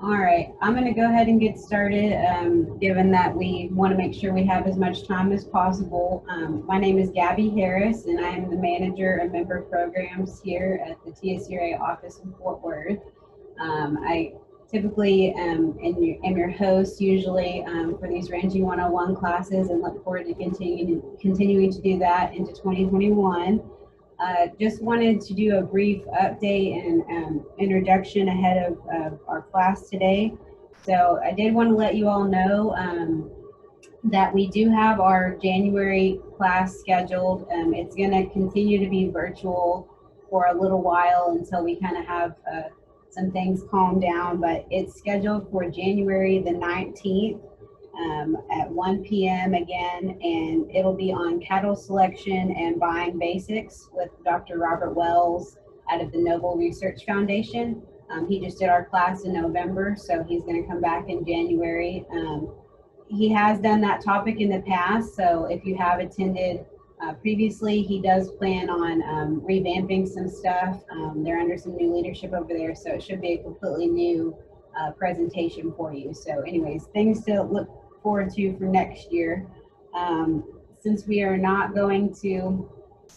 All right, I'm going to go ahead and get started, given that we want to make sure we have as much time as possible. My name is Gabby Harris, and I am the manager of member programs here at the TSURA office in Fort Worth. I typically am your host usually for these Ranging 101 classes and look forward to continuing to do that into 2021. Just wanted to do a brief update and introduction ahead of our class today. So I did want to let you all know that we do have our January class scheduled. It's going to continue to be virtual for a little while until we kind of have some things calm down, but it's scheduled for January the 19th at 1 p.m. again, and it'll be on cattle selection and buying basics with Dr. Robert Wells out of the Noble Research Foundation. He just did our class in November, so he's going to come back in January. He has done that topic in the past, so if you have attended previously, he does plan on revamping some stuff. They're under some new leadership over there, so it should be a completely new presentation for you. So anyways, things to look forward to for next year. Since we are not going to,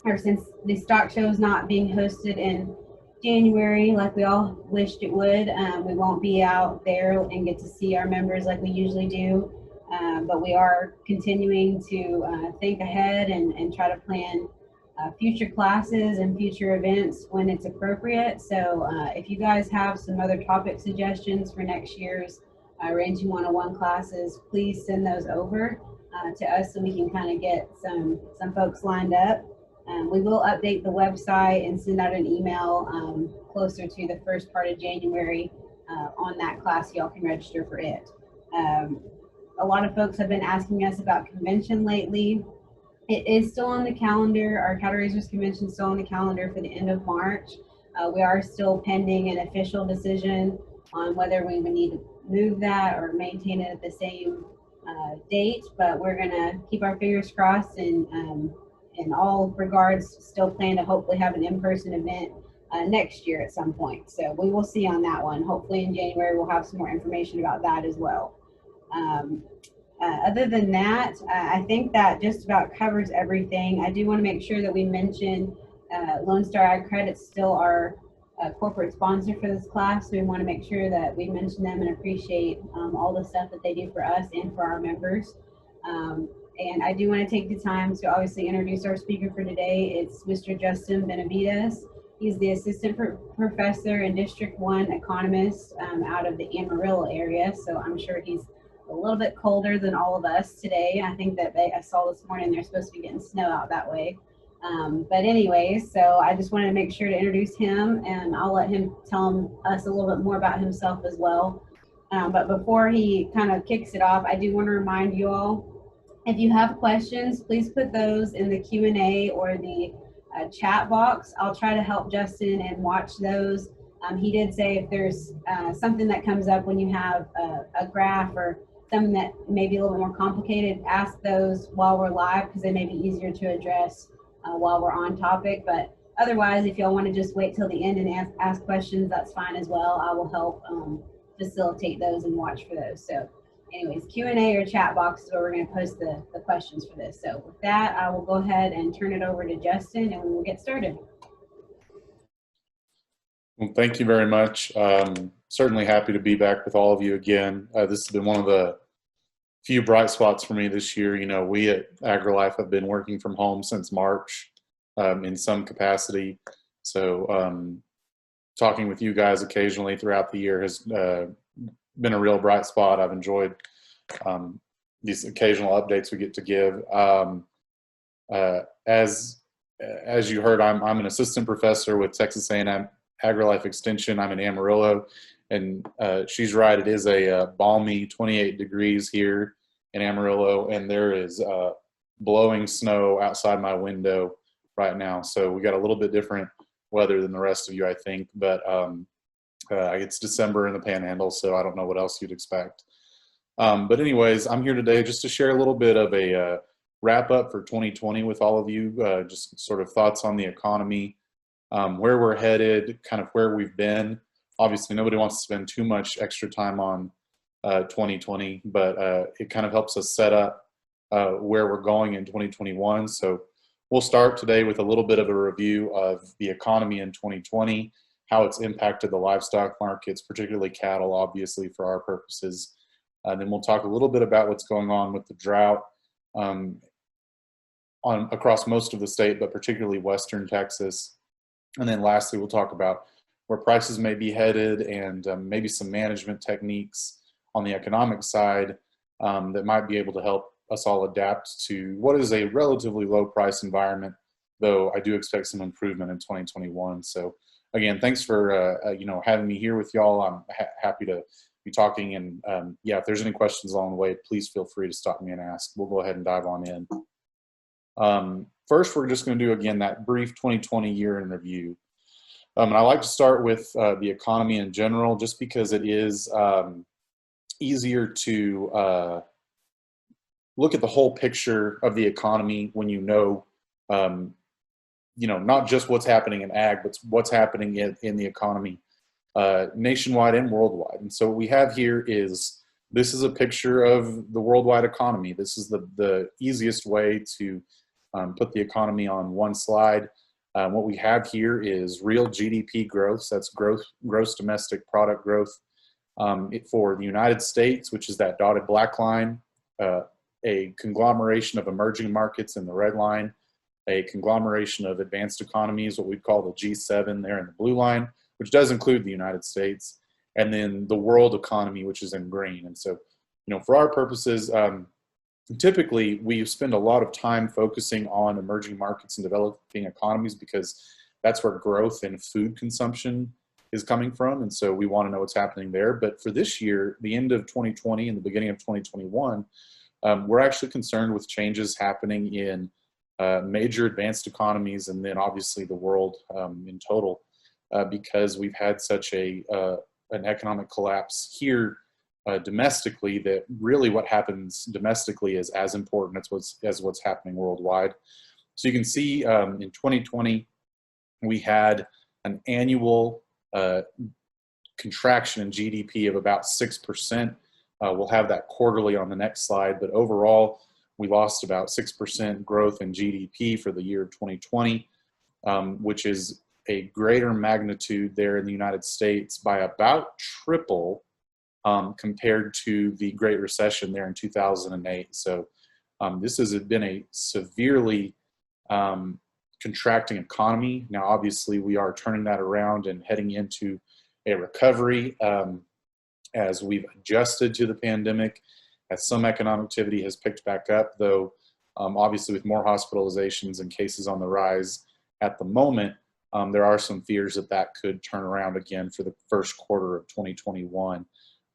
or since the stock show is not being hosted in January like we all wished it would, we won't be out there and get to see our members like we usually do. But we are continuing to think ahead and try to plan future classes and future events when it's appropriate. So if you guys have some other topic suggestions for next year's Ranging 101 classes, please send those over to us so we can kind of get some folks lined up. We will update the website and send out an email closer to the first part of January on that class. Y'all can register for it. A lot of folks have been asking us about convention lately. It is still on the calendar. Our Cattle Raisers Convention is still on the calendar for the end of March. We are still pending an official decision on whether we would need to move that or maintain it at the same date, but we're going to keep our fingers crossed and in all regards still plan to hopefully have an in-person event next year at some point. So we will see on that one. Hopefully in January we'll have some more information about that as well. Other than that, I think that just about covers everything. I do want to make sure that we mention Lone Star Ag Credit's still our corporate sponsor for this class. So we want to make sure that we mention them and appreciate all the stuff that they do for us and for our members. And I do want to take the time to obviously introduce our speaker for today. It's Mr. Justin Benavidez. He's the assistant professor in District 1 Economist out of the Amarillo area. So I'm sure he's a little bit colder than all of us today. I think that I saw this morning they're supposed to be getting snow out that way. But anyways, so I just wanted to make sure to introduce him, and I'll let him tell us a little bit more about himself as well. But before he kind of kicks it off, I do want to remind you all, if you have questions, please put those in the Q&A or the chat box. I'll try to help Justin and watch those. He did say if there's something that comes up when you have a graph or something that may be a little bit more complicated, ask those while we're live because they may be easier to address while we're on topic. But otherwise, if y'all want to just wait till the end and ask questions, that's fine as well. I will help facilitate those and watch for those. So anyways, Q&A or chat box is where we're going to post the questions for this. So with that, I will go ahead and turn it over to Justin and we will get started. Well, thank you very much. Certainly happy to be back with all of you again. This has been one of the few bright spots for me this year. You know, we at Agrilife have been working from home since March in some capacity. So talking with you guys occasionally throughout the year has been a real bright spot. I've enjoyed these occasional updates we get to give. As you heard, I'm an assistant professor with Texas A&M Agrilife Extension. I'm in Amarillo, and she's right. It is a balmy 28 degrees here in Amarillo, and there is blowing snow outside my window right now. So we got a little bit different weather than the rest of you, I think. But it's December in the Panhandle, so I don't know what else you'd expect. But anyways, I'm here today just to share a little bit of a wrap up for 2020 with all of you. Just sort of thoughts on the economy, where we're headed, kind of where we've been obviously nobody wants to spend too much extra time on 2020, but it kind of helps us set up where we're going in 2021. So we'll start today with a little bit of a review of the economy in 2020, how it's impacted the livestock markets, particularly cattle, obviously, for our purposes. Then we'll talk a little bit about what's going on with the drought across most of the state, but particularly Western Texas. And then lastly, we'll talk about where prices may be headed and maybe some management techniques on the economic side that might be able to help us all adapt to what is a relatively low price environment, though I do expect some improvement in 2021. So again, thanks for having me here with y'all. I'm happy to be talking, and yeah, if there's any questions along the way, please feel free to stop me and ask. We'll go ahead and dive on in. First, we're just going to do, again, that brief 2020 year in review. And I like to start with the economy in general, just because it is easier to look at the whole picture of the economy when not just what's happening in ag, but what's happening in the economy nationwide and worldwide. And so what we have here is, this is a picture of the worldwide economy. This is the easiest way to put the economy on one slide. What we have here is real GDP growth. So that's gross domestic product growth for the United States, which is that dotted black line, a conglomeration of emerging markets in the red line, a conglomeration of advanced economies, what we'd call the G7 there in the blue line, which does include the United States, and then the world economy, which is in green. And so, for our purposes, typically we spend a lot of time focusing on emerging markets and developing economies because that's where growth in food consumption is coming from. And so we want to know what's happening there. But for this year, the end of 2020 and the beginning of 2021, we're actually concerned with changes happening in major advanced economies, and then obviously the world in total, because we've had such an economic collapse here domestically, that really what happens domestically is as important as what's happening worldwide. So you can see in 2020, we had an annual contraction in GDP of about 6%. We'll have that quarterly on the next slide, but overall, we lost about 6% growth in GDP for the year of 2020, which is a greater magnitude there in the United States by about triple compared to the Great Recession there in 2008. So this has been a severely contracting economy. Now, obviously, we are turning that around and heading into a recovery as we've adjusted to the pandemic, as some economic activity has picked back up, though obviously with more hospitalizations and cases on the rise at the moment, there are some fears that could turn around again for the first quarter of 2021.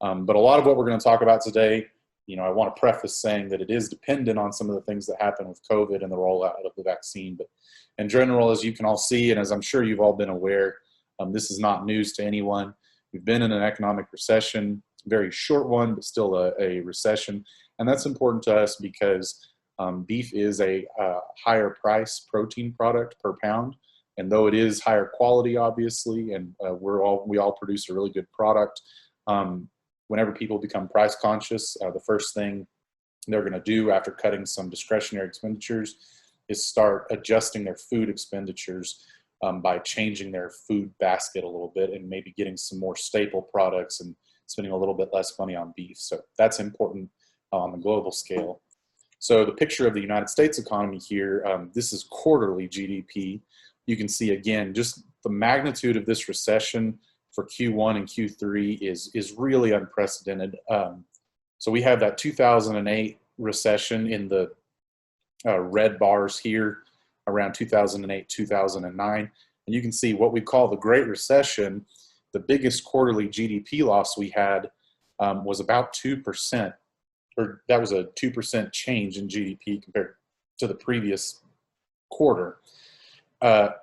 But a lot of what we're going to talk about today, I want to preface saying that it is dependent on some of the things that happen with COVID and the rollout of the vaccine. But in general, as you can all see, and as I'm sure you've all been aware, this is not news to anyone. We've been in an economic recession, a very short one, but still a recession. And that's important to us because beef is a higher price protein product per pound. And though it is higher quality, obviously, and we all produce a really good product, whenever people become price conscious, the first thing they're going to do after cutting some discretionary expenditures is start adjusting their food expenditures by changing their food basket a little bit and maybe getting some more staple products and spending a little bit less money on beef. So that's important on the global scale. So the picture of the United States economy here, this is quarterly GDP. You can see, again, just the magnitude of this recession for Q1 and Q3 is really unprecedented. So we have that 2008 recession in the red bars here around 2008, 2009. And you can see what we call the Great Recession. The biggest quarterly GDP loss we had was about 2%, or that was a 2% change in GDP compared to the previous quarter.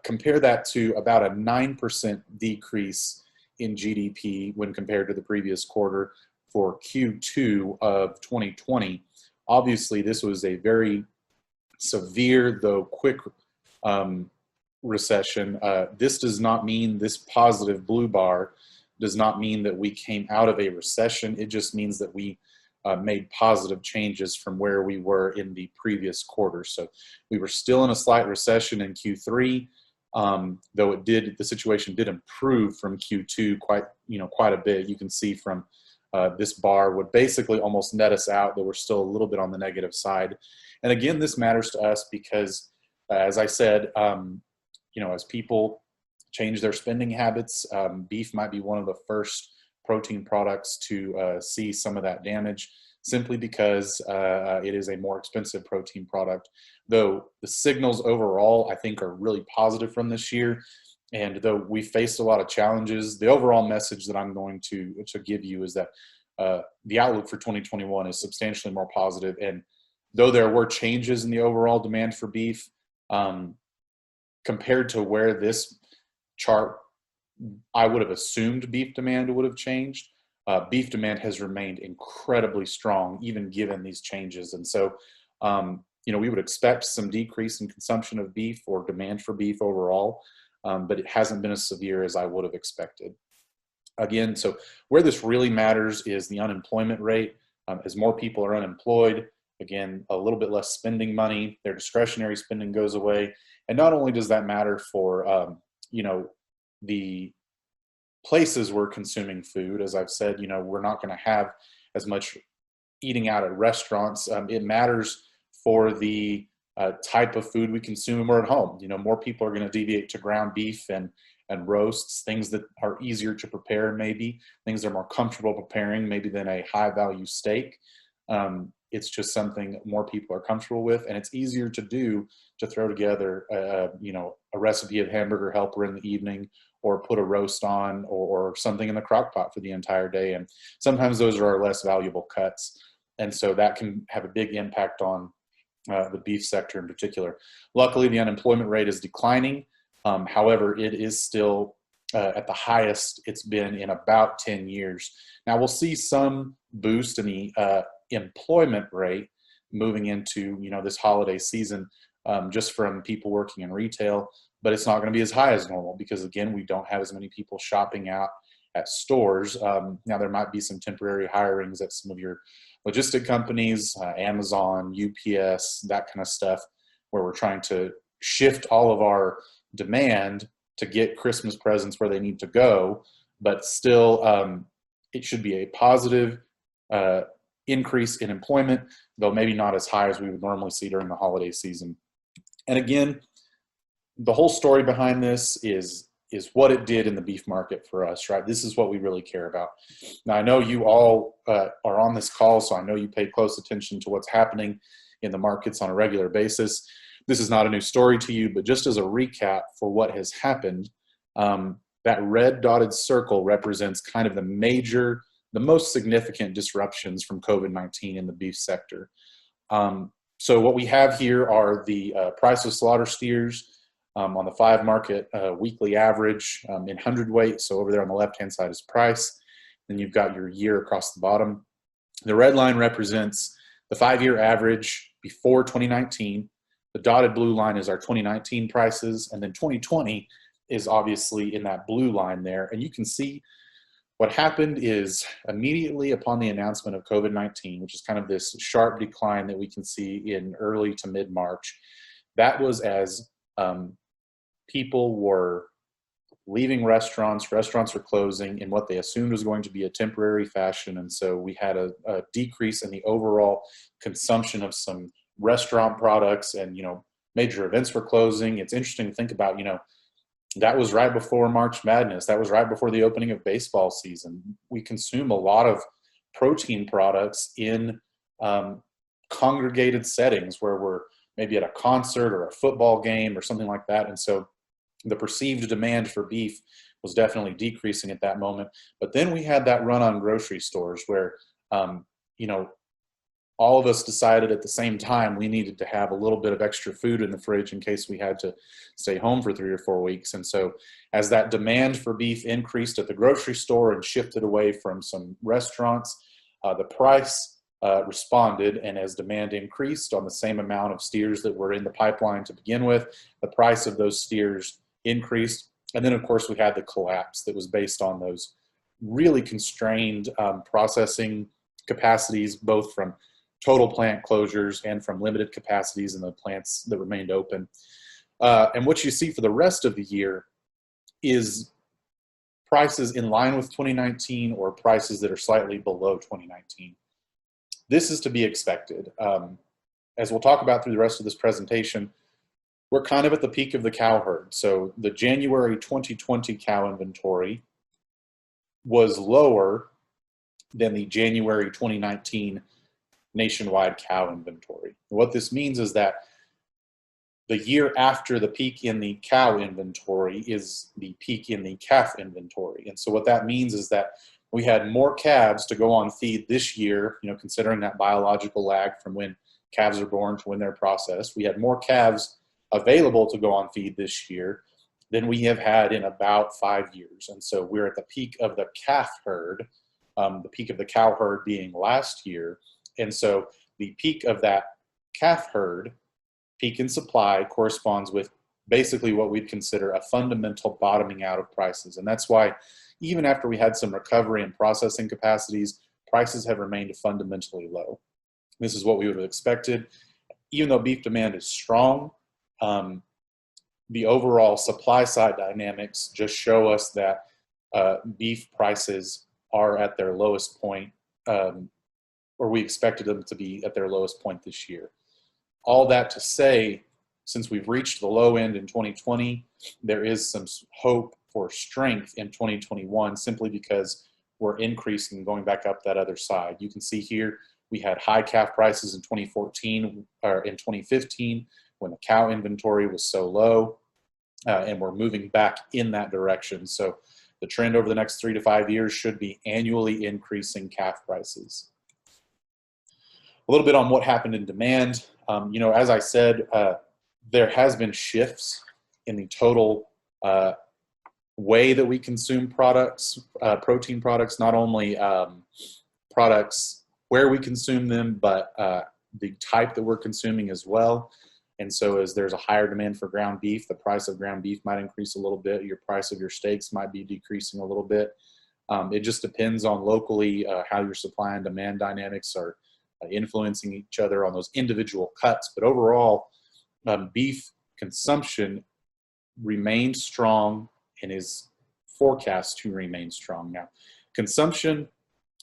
Compare that to about a 9% decrease in GDP when compared to the previous quarter for Q2 of 2020. Obviously, this was a very severe, though quick recession. This does not mean, this positive blue bar does not mean that we came out of a recession. It just means that we made positive changes from where we were in the previous quarter. So we were still in a slight recession in Q3, though the situation did improve from Q2 quite a bit. You can see from this bar would basically almost net us out, that we're still a little bit on the negative side. And again, this matters to us because, as I said, as people change their spending habits, beef might be one of the first protein products to see some of that damage, simply because it is a more expensive protein product. Though the signals overall, I think, are really positive from this year. And though we faced a lot of challenges, the overall message that I'm going to give you is that the outlook for 2021 is substantially more positive. And though there were changes in the overall demand for beef, compared to where this chart, I would have assumed beef demand would have changed, beef demand has remained incredibly strong, even given these changes. And so, we would expect some decrease in consumption of beef or demand for beef overall, but it hasn't been as severe as I would have expected. Again, so where this really matters is the unemployment rate. As more people are unemployed, again, a little bit less spending money, their discretionary spending goes away. And not only does that matter for, the places we're consuming food, as I've said, we're not going to have as much eating out at restaurants. It matters for the type of food we consume when we're at home. More people are going to deviate to ground beef and roasts, things that are easier to prepare, maybe things they're more comfortable preparing, maybe than a high value steak. It's just something more people are comfortable with, and it's easier to do to throw together, a recipe of hamburger helper in the evening, or put a roast on, or something in the crock pot for the entire day. And sometimes those are our less valuable cuts. And so that can have a big impact on the beef sector in particular. Luckily, the unemployment rate is declining. However, it is still at the highest it's been in about 10 years. Now, we'll see some boost in the employment rate moving into this holiday season, just from people working in retail, but it's not going to be as high as normal because, again, we don't have as many people shopping out at stores. Now, there might be some temporary hirings at some of your logistic companies, Amazon, UPS, that kind of stuff, where we're trying to shift all of our demand to get Christmas presents where they need to go, but still it should be a positive increase in employment, though maybe not as high as we would normally see during the holiday season. And again, the whole story behind this is what it did in the beef market for us, right? This is what we really care about. Now, I know you all are on this call, so I know you pay close attention to what's happening in the markets on a regular basis. This is not a new story to you, but just as a recap for what has happened, that red dotted circle represents kind of the most significant disruptions from COVID-19 in the beef sector. So what we have here are the price of slaughter steers on the 5 market weekly average in hundredweight. So over there on the left-hand side is price. Then you've got your year across the bottom. The red line represents the 5-year average before 2019. The dotted blue line is our 2019 prices, and then 2020 is obviously in that blue line there. And you can see what happened is immediately upon the announcement of COVID-19, which is kind of this sharp decline that we can see in early to mid-March, that was as people were leaving restaurants were closing in what they assumed was going to be a temporary fashion. And so we had a decrease in the overall consumption of some restaurant products, and major events were closing. It's interesting to think about, that was right before March Madness. That was right before the opening of baseball season. We consume a lot of protein products in congregated settings where we're maybe at a concert or a football game or something like that. And so the perceived demand for beef was definitely decreasing at that moment. But then we had that run on grocery stores where, all of us decided at the same time we needed to have a little bit of extra food in the fridge in case we had to stay home for 3 or 4 weeks. And so as that demand for beef increased at the grocery store and shifted away from some restaurants, the price responded. And as demand increased on the same amount of steers that were in the pipeline to begin with, the price of those steers increased. And then, of course, we had the collapse that was based on those really constrained processing capacities, both from total plant closures and from limited capacities in the plants that remained open. And what you see for the rest of the year is prices in line with 2019 or prices that are slightly below 2019. This is to be expected. As we'll talk about through the rest of this presentation, we're kind of at the peak of the cow herd. So the January 2020 cow inventory was lower than the January 2019 nationwide cow inventory. What this means is that the year after the peak in the cow inventory is the peak in the calf inventory. And so what that means is that we had more calves to go on feed this year, considering that biological lag from when calves are born to when they're processed. We had more calves available to go on feed this year than we have had in about 5 years. And so we're at the peak of the calf herd, the peak of the cow herd being last year. And so the peak of that calf herd, peak in supply, corresponds with basically what we'd consider a fundamental bottoming out of prices. And that's why even after we had some recovery in processing capacities, prices have remained fundamentally low. This is what we would have expected. Even though beef demand is strong, the overall supply side dynamics just show us that beef prices are at their lowest point, or we expected them to be at their lowest point this year. All that to say, since we've reached the low end in 2020, there is some hope for strength in 2021 simply because we're increasing and going back up that other side. You can see here we had high calf prices in 2014 or in 2015 when the cow inventory was so low, and we're moving back in that direction. So the trend over the next 3 to 5 years should be annually increasing calf prices. A little bit on what happened in demand. As I said, there has been shifts in the total way that we consume products, protein products, not only products where we consume them, but the type that we're consuming as well. And so as there's a higher demand for ground beef, the price of ground beef might increase a little bit. Your price of your steaks might be decreasing a little bit. It just depends on locally how your supply and demand dynamics are influencing each other on those individual cuts. But overall, beef consumption remains strong and is forecast to remain strong. Now, consumption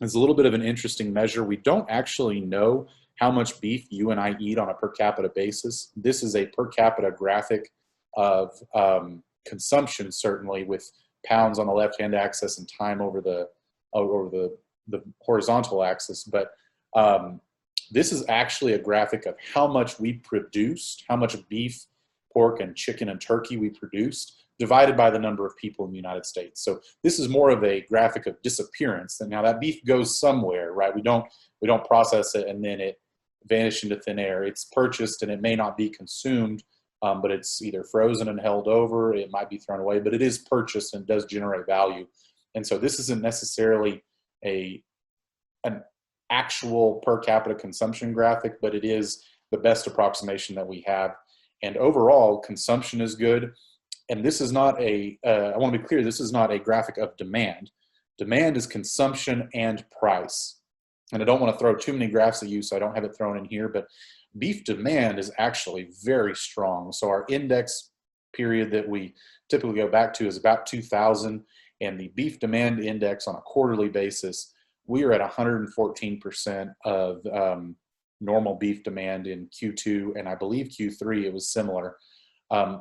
is a little bit of an interesting measure. We don't actually know how much beef you and I eat on a per capita basis. This is a per capita graphic of consumption, certainly, with pounds on the left-hand axis and time over the horizontal axis. But this is actually a graphic of how much we produced, how much beef, pork, and chicken and turkey we produced, divided by the number of people in the United States. So this is more of a graphic of disappearance. And now that beef goes somewhere, right? We don't process it and then it vanishes into thin air. It's purchased and it may not be consumed, but it's either frozen and held over. It might be thrown away, but it is purchased and does generate value. And so this isn't necessarily an actual per capita consumption graphic, but it is the best approximation that we have. And overall, consumption is good. And this is not I want to be clear, this is not a graphic of demand. Demand is consumption and price. And I don't want to throw too many graphs at you, so I don't have it thrown in here, but beef demand is actually very strong. So our index period that we typically go back to is about 2000, and the beef demand index on a quarterly basis, we are at 114% of normal beef demand in Q2, and I believe Q3 it was similar.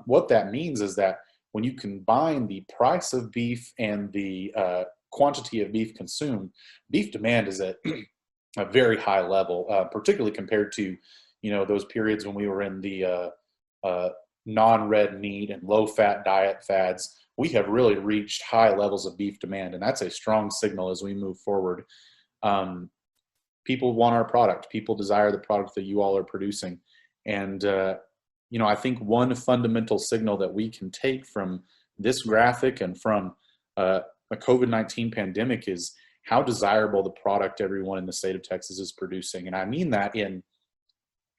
What that means is that when you combine the price of beef and the quantity of beef consumed, beef demand is at a very high level, particularly compared to those periods when we were in the non-red meat and low-fat diet fads. We have really reached high levels of beef demand, and that's a strong signal as we move forward. People want our product. People desire the product that you all are producing. And, I think one fundamental signal that we can take from this graphic and from the COVID-19 pandemic is how desirable the product everyone in the state of Texas is producing. And I mean that in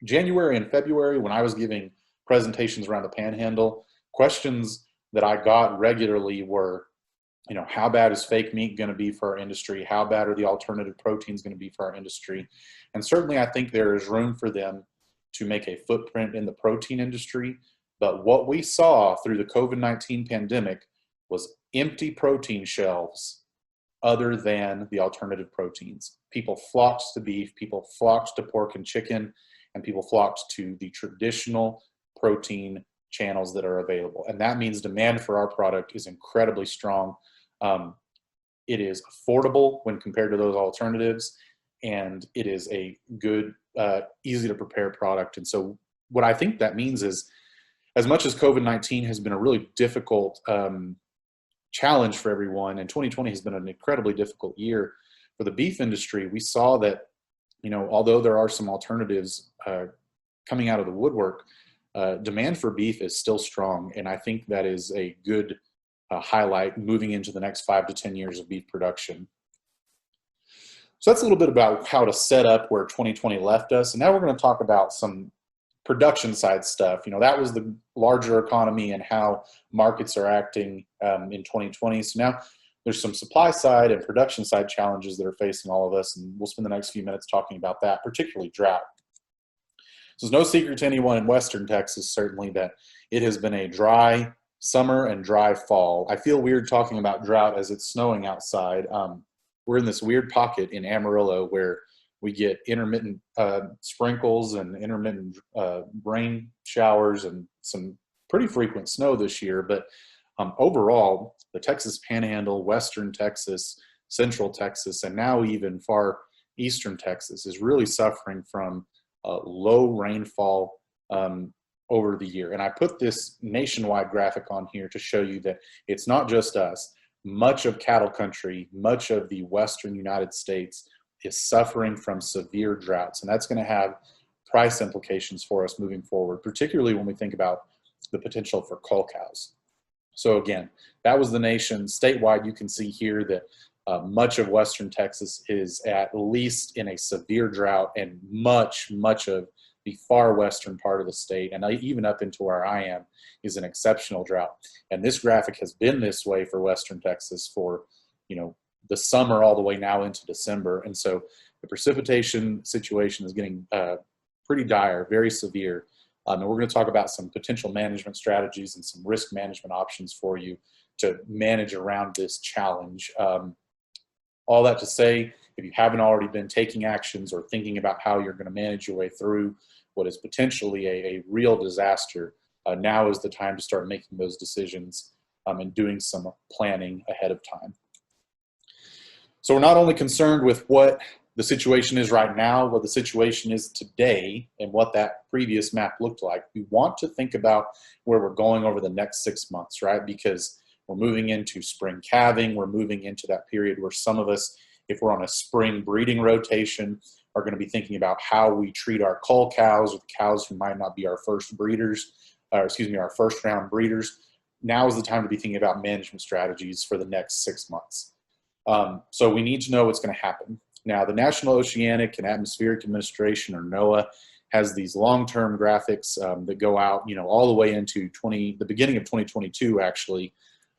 January and February, when I was giving presentations around the Panhandle, questions that I got regularly were, how bad is fake meat going to be for our industry? How bad are the alternative proteins going to be for our industry? And certainly I think there is room for them to make a footprint in the protein industry. But what we saw through the COVID-19 pandemic was empty protein shelves other than the alternative proteins. People flocked to beef, people flocked to pork and chicken, and people flocked to the traditional protein channels that are available. And that means demand for our product is incredibly strong. It is affordable when compared to those alternatives, and it is a good, easy to prepare product. And so what I think that means is, as much as COVID-19 has been a really difficult challenge for everyone, and 2020 has been an incredibly difficult year for the beef industry, we saw that, although there are some alternatives coming out of the woodwork, demand for beef is still strong. And I think that is a good highlight moving into the next 5 to 10 years of beef production. So that's a little bit about how to set up where 2020 left us. And now we're going to talk about some production side stuff. That was the larger economy and how markets are acting in 2020. So now there's some supply side and production side challenges that are facing all of us. And we'll spend the next few minutes talking about that, particularly drought. So it's no secret to anyone in Western Texas, certainly, that it has been a dry summer and dry fall. I feel weird talking about drought as it's snowing outside. We're in this weird pocket in Amarillo where we get intermittent sprinkles and intermittent rain showers and some pretty frequent snow this year. But overall, the Texas Panhandle, Western Texas, Central Texas, and now even far Eastern Texas is really suffering from low rainfall over the year. And I put this nationwide graphic on here to show you that it's not just us. Much of cattle country, much of the Western United States is suffering from severe droughts. And that's going to have price implications for us moving forward, particularly when we think about the potential for cull cows. So again, that was the nation. Statewide, you can see here that much of Western Texas is at least in a severe drought, and much of the far western part of the state, and even up into where I am, is an exceptional drought. And this graphic has been this way for Western Texas for, the summer all the way now into December. And so the precipitation situation is getting pretty dire, very severe. And we're going to talk about some potential management strategies and some risk management options for you to manage around this challenge. All that to say, if you haven't already been taking actions or thinking about how you're going to manage your way through what is potentially a real disaster, now is the time to start making those decisions and doing some planning ahead of time. So we're not only concerned with what the situation is right now, what the situation is today, and what that previous map looked like. We want to think about where we're going over the next 6 months, right? Because we're moving into spring calving. We're moving into that period where some of us, if we're on a spring breeding rotation, are going to be thinking about how we treat our cull cows or the cows who might not be our first breeders, our first round breeders. Now is the time to be thinking about management strategies for the next 6 months. So we need to know what's going to happen. Now, the National Oceanic and Atmospheric Administration, or NOAA, has these long-term graphics that go out, all the way into the beginning of 2022, actually.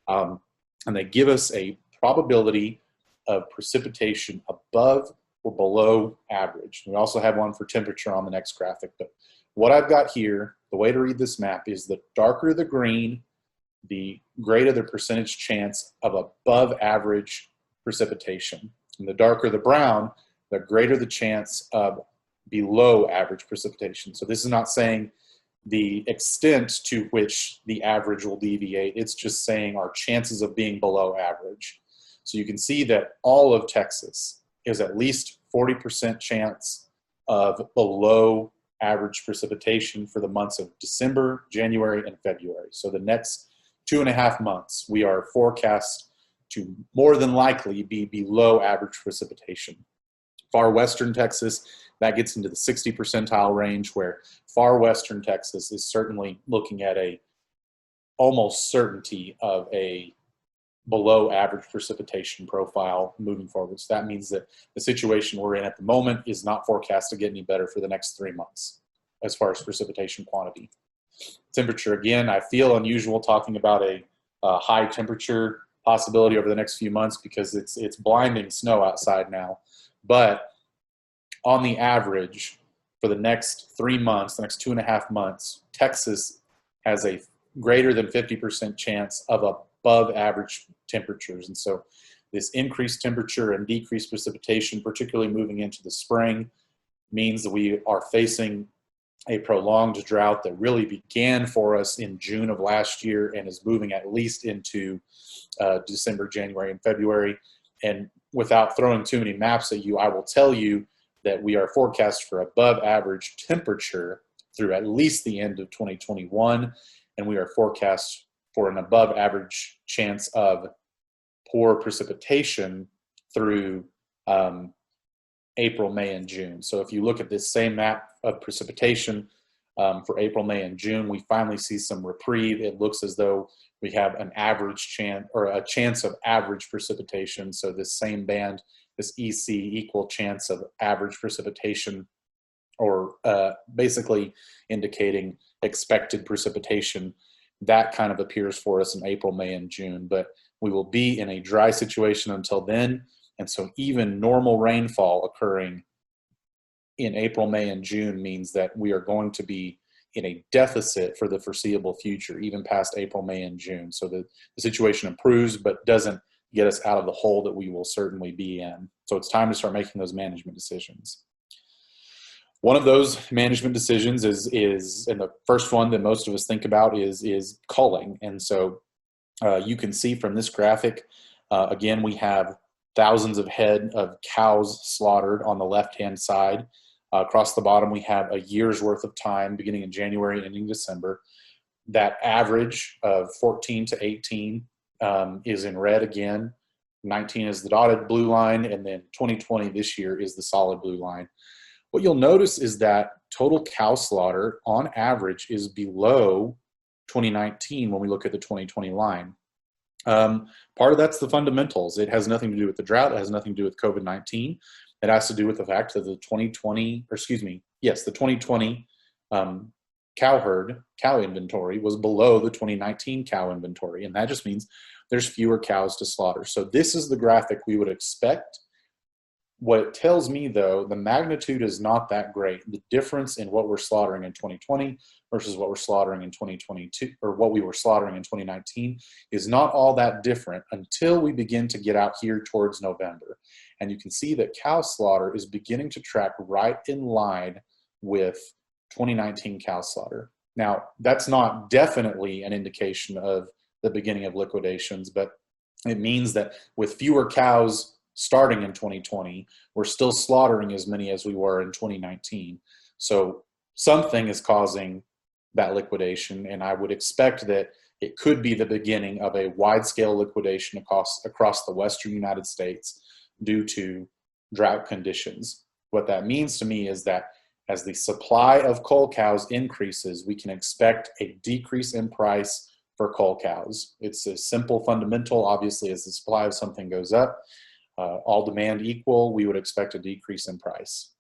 And they give us a probability of precipitation above or below average. We also have one for temperature on the next graphic. But what I've got here, the way to read this map is the darker the green, the greater the percentage chance of above average precipitation. And the darker the brown, the greater the chance of below average precipitation. So this is not saying the extent to which the average will deviate. It's just saying our chances of being below average. So you can see that all of Texas is at least 40% chance of below average precipitation for the months of December, January, and February. So the next 2.5 months, we are forecast to more than likely be below average precipitation. Far western Texas, that gets into the 60 percentile range, where far western Texas is certainly looking at a almost certainty of a below average precipitation profile moving forward. So that means that the situation we're in at the moment is not forecast to get any better for the next 3 months as far as precipitation quantity. Temperature, again, I feel unusual talking about a high temperature possibility over the next few months because it's blinding snow outside now. But on the average, for the next 3 months, the next 2.5 months, Texas has a greater than 50% chance of above average temperatures. And so this increased temperature and decreased precipitation, particularly moving into the spring, means that we are facing a prolonged drought that really began for us in June of last year and is moving at least into December, January, and February. And without throwing too many maps at you, I will tell you that we are forecast for above average temperature through at least the end of 2021, and we are forecast for an above average chance of poor precipitation through April, May, and June. So if you look at this same map of precipitation for April, May, and June, we finally see some reprieve. It looks as though we have an average chance, or a chance of average precipitation. So this same band, this EC, equal chance of average precipitation, or basically indicating expected precipitation, that kind of appears for us in April, May, and June. But we will be in a dry situation until then. And so even normal rainfall occurring in April, May, and June means that we are going to be in a deficit for the foreseeable future, even past April, May, and June. So the situation improves, but doesn't get us out of the hole that we will certainly be in. So it's time to start making those management decisions. One of those management decisions is, and the first one that most of us think about is culling. And so you can see from this graphic, again, we have thousands of head of cows slaughtered on the left-hand side. Across the bottom, we have a year's worth of time, beginning in January, ending December. That average of 14 to 18 is in red again. 19 is the dotted blue line, and then 2020 this year is the solid blue line. What you'll notice is that total cow slaughter on average is below 2019 when we look at the 2020 line. Part of that's the fundamentals. It has nothing to do with the drought. It has nothing to do with COVID-19. It has to do with the fact that the 2020 cow inventory was below the 2019 cow inventory. And that just means there's fewer cows to slaughter. So this is the graphic we would expect. What it tells me, though, the magnitude is not that great. The difference in what we're slaughtering in 2020 versus what we're slaughtering in 2022, or what we were slaughtering in 2019, is not all that different until we begin to get out here towards November. And you can see that cow slaughter is beginning to track right in line with 2019 cow slaughter. Now, that's not definitely an indication of the beginning of liquidations, but it means that with fewer cows starting in 2020, we're still slaughtering as many as we were in 2019. So something is causing that liquidation, and I would expect that it could be the beginning of a wide-scale liquidation across the western United States due to drought conditions. What that means to me is that as the supply of cull cows increases, we can expect a decrease in price for cull cows. It's a simple fundamental. Obviously, as the supply of something goes up, all demand equal, we would expect a decrease in price.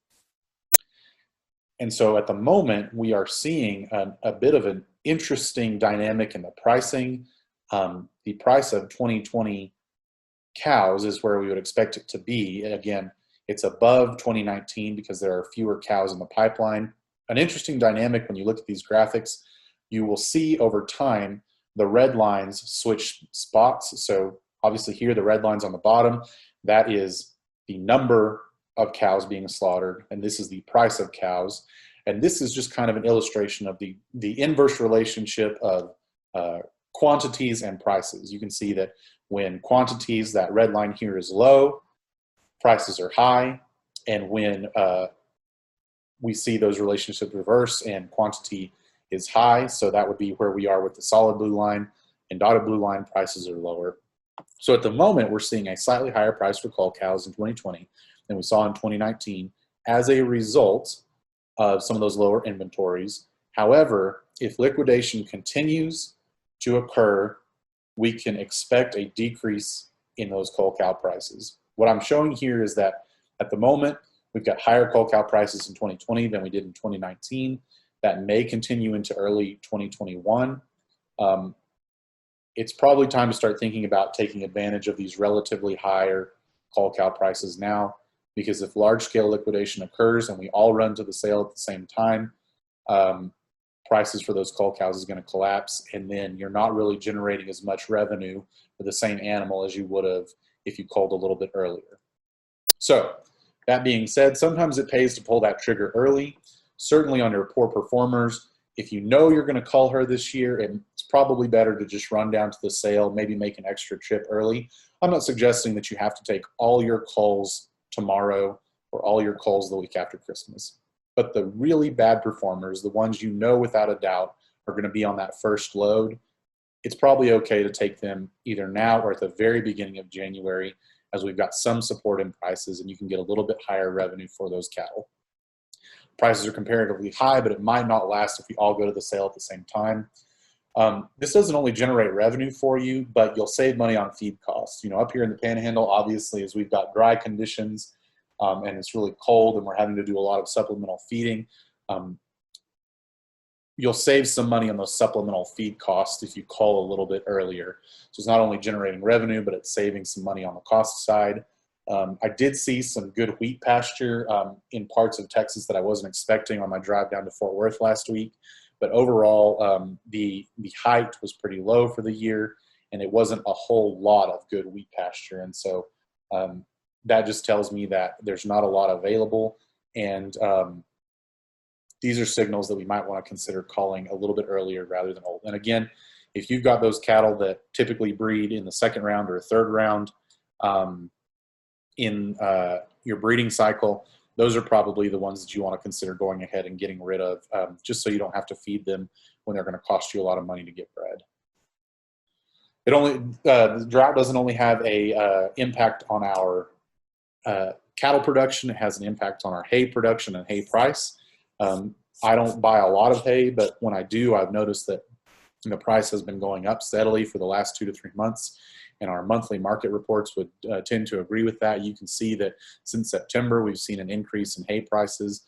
And so at the moment, we are seeing a bit of an interesting dynamic in the pricing. The price of 2020 cows is where we would expect it to be. Again, it's above 2019 because there are fewer cows in the pipeline. An interesting dynamic when you look at these graphics, you will see over time the red lines switch spots. So obviously here, the red line's on the bottom. That is the number of cows being slaughtered, and this is the price of cows. And this is just kind of an illustration of the inverse relationship of quantities and prices. You can see that when quantities, that red line here is low, prices are high, and when we see those relationships reverse and quantity is high, so that would be where we are with the solid blue line, and dotted blue line, prices are lower. So at the moment, we're seeing a slightly higher price for cull cows in 2020 than we saw in 2019 as a result of some of those lower inventories. However, if liquidation continues to occur, we can expect a decrease in those cull cow prices. What I'm showing here is that at the moment, we've got higher cull cow prices in 2020 than we did in 2019. That may continue into early 2021. it's probably time to start thinking about taking advantage of these relatively higher cull cow prices now, because if large-scale liquidation occurs and we all run to the sale at the same time, prices for those cull cows is going to collapse, and then you're not really generating as much revenue for the same animal as you would have if you culled a little bit earlier. So that being said, sometimes it pays to pull that trigger early, certainly on your poor performers. If you know you're going to cull her this year, it's probably better to just run down to the sale, maybe make an extra trip early. I'm not suggesting that you have to take all your culls tomorrow or all your culls the week after Christmas. But the really bad performers, the ones you know without a doubt are going to be on that first load, it's probably okay to take them either now or at the very beginning of January, as we've got some support in prices and you can get a little bit higher revenue for those cattle. Prices are comparatively high, but it might not last if we all go to the sale at the same time. This doesn't only generate revenue for you, but you'll save money on feed costs. You know, up here in the Panhandle, obviously, as we've got dry conditions and it's really cold and we're having to do a lot of supplemental feeding, you'll save some money on those supplemental feed costs if you cull a little bit earlier. So it's not only generating revenue, but it's saving some money on the cost side. I did see some good wheat pasture in parts of Texas that I wasn't expecting on my drive down to Fort Worth last week. But overall, the height was pretty low for the year, and it wasn't a whole lot of good wheat pasture. And so that just tells me that there's not a lot available. And these are signals that we might want to consider culling a little bit earlier rather than old. And again, if you've got those cattle that typically breed in the second round or third round in your breeding cycle, those are probably the ones that you want to consider going ahead and getting rid of, just so you don't have to feed them when they're going to cost you a lot of money to get bred. The drought doesn't only have a impact on our cattle production, it has an impact on our hay production and hay price. I don't buy a lot of hay, but when I do, I've noticed that the price has been going up steadily for the last 2 to 3 months. And our monthly market reports would tend to agree with that. You can see that since September, we've seen an increase in hay prices.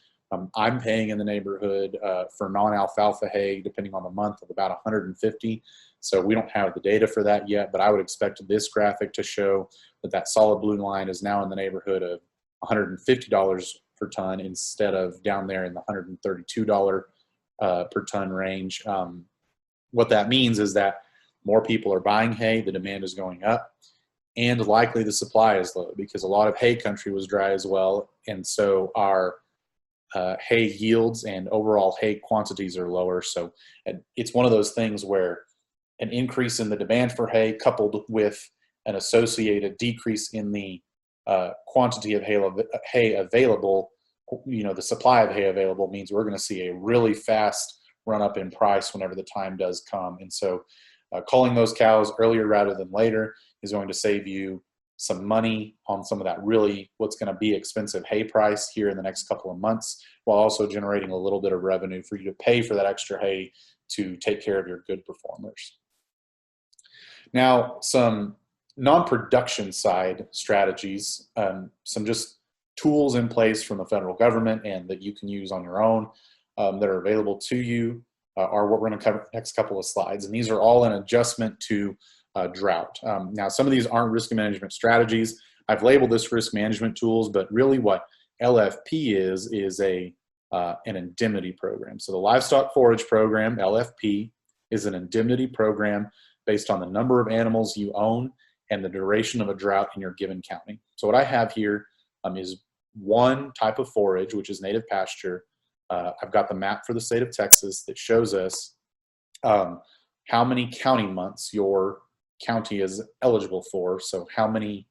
I'm paying in the neighborhood for non-alfalfa hay, depending on the month, of about $150. So we don't have the data for that yet, but I would expect this graphic to show that that solid blue line is now in the neighborhood of $150 per ton instead of down there in the $132 per ton range. What that means is that more people are buying hay, the demand is going up, and likely the supply is low because a lot of hay country was dry as well. And so our hay yields and overall hay quantities are lower. So it's one of those things where an increase in the demand for hay coupled with an associated decrease in the quantity of hay available, you know, the supply of hay available means we're going to see a really fast run up in price whenever the time does come. And so culling those cows earlier rather than later is going to save you some money on some of that really what's going to be expensive hay price here in the next couple of months, while also generating a little bit of revenue for you to pay for that extra hay to take care of your good performers. Now, some non-production side strategies, some just tools in place from the federal government and that you can use on your own that are available to you are what we're going to cover the next couple of slides. And these are all an adjustment to drought. Now, some of these aren't risk management strategies. I've labeled this risk management tools, but really what LFP is an indemnity program. So the Livestock Forage Program, LFP, is an indemnity program based on the number of animals you own and the duration of a drought in your given county. So what I have here is one type of forage, which is native pasture. I've got the map for the state of Texas that shows us how many county months your county is eligible for. So how many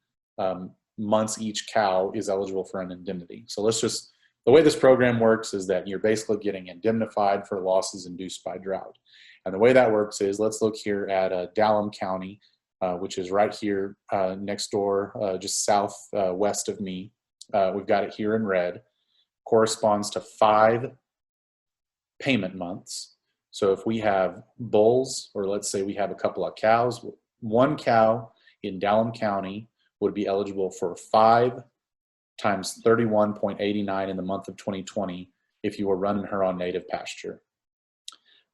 months each cow is eligible for an indemnity. So the way this program works is that you're basically getting indemnified for losses induced by drought. And the way that works is, let's look here at Dallam County, which is right here next door, just southwest of me. We've got it here in red. Corresponds to 5 payment months. So if we have bulls, or let's say we have a couple of cows, one cow in Dallam County would be eligible for 5 times 31.89 in the month of 2020 if you were running her on native pasture.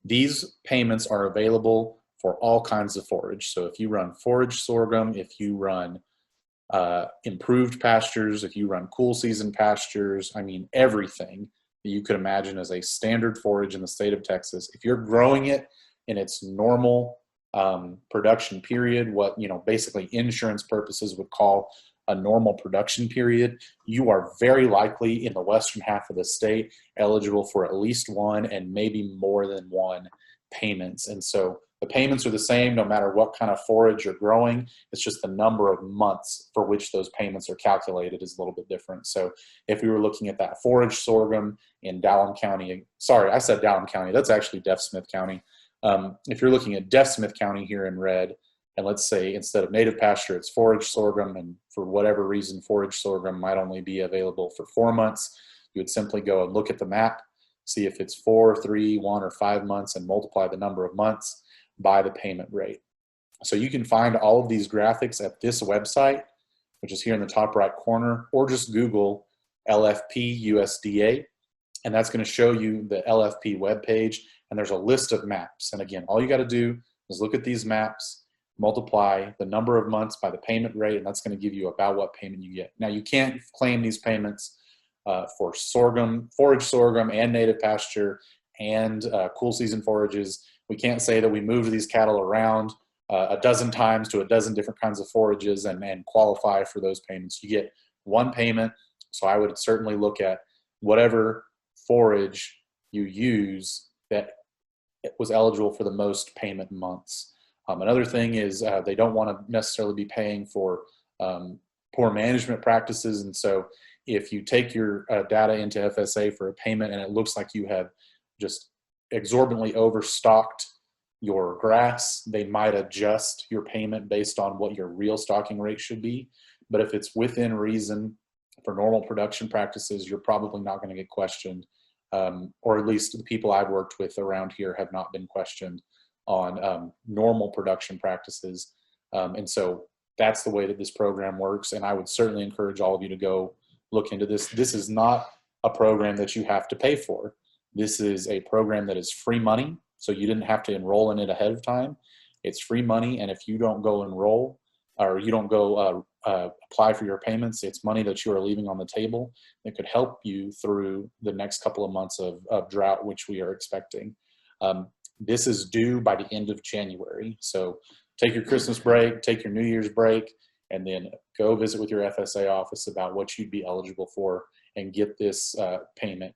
These payments are available for all kinds of forage. So if you run forage sorghum, if you run improved pastures, if you run cool season pastures, I mean, everything that you could imagine as a standard forage in the state of Texas, if you're growing it in its normal production period, what, you know, basically insurance purposes would call a normal production period, you are very likely in the western half of the state eligible for at least one and maybe more than one payments. And so the payments are the same no matter what kind of forage you're growing. It's just the number of months for which those payments are calculated is a little bit different. So if we were looking at that forage sorghum in Dallam County, sorry, I said Dallam County, that's actually Deaf Smith County. If you're looking at Deaf Smith County here in red, and let's say instead of native pasture, it's forage sorghum, and for whatever reason, forage sorghum might only be available for 4 months, you would simply go and look at the map, see if it's 4, 3, 1, or 5 months, and multiply the number of months by the payment rate. So you can find all of these graphics at this website, which is here in the top right corner, or just Google LFP USDA, and that's going to show you the LFP webpage, and there's a list of maps. And again, all you got to do is look at these maps, multiply the number of months by the payment rate, and that's going to give you about what payment you get. Now, you can't claim these payments for sorghum, forage sorghum, and native pasture, and cool season forages. We can't say that we moved these cattle around a dozen times to a dozen different kinds of forages and qualify for those payments. You get one payment, so I would certainly look at whatever forage you use that was eligible for the most payment months. Another thing is they don't want to necessarily be paying for poor management practices, and so if you take your data into FSA for a payment and it looks like you have just exorbitantly overstocked your grass, they might adjust your payment based on what your real stocking rate should be. But if it's within reason for normal production practices, you're probably not going to get questioned, or at least the people I've worked with around here have not been questioned on normal production practices. And so that's the way that this program works. And I would certainly encourage all of you to go look into this. This is not a program that you have to pay for. This is a program that is free money. So you didn't have to enroll in it ahead of time. It's free money. And if you don't go enroll, or you don't go apply for your payments, it's money that you are leaving on the table that could help you through the next couple of months of drought, which we are expecting. This is due by the end of January. So take your Christmas break, take your New Year's break, and then go visit with your FSA office about what you'd be eligible for and get this payment.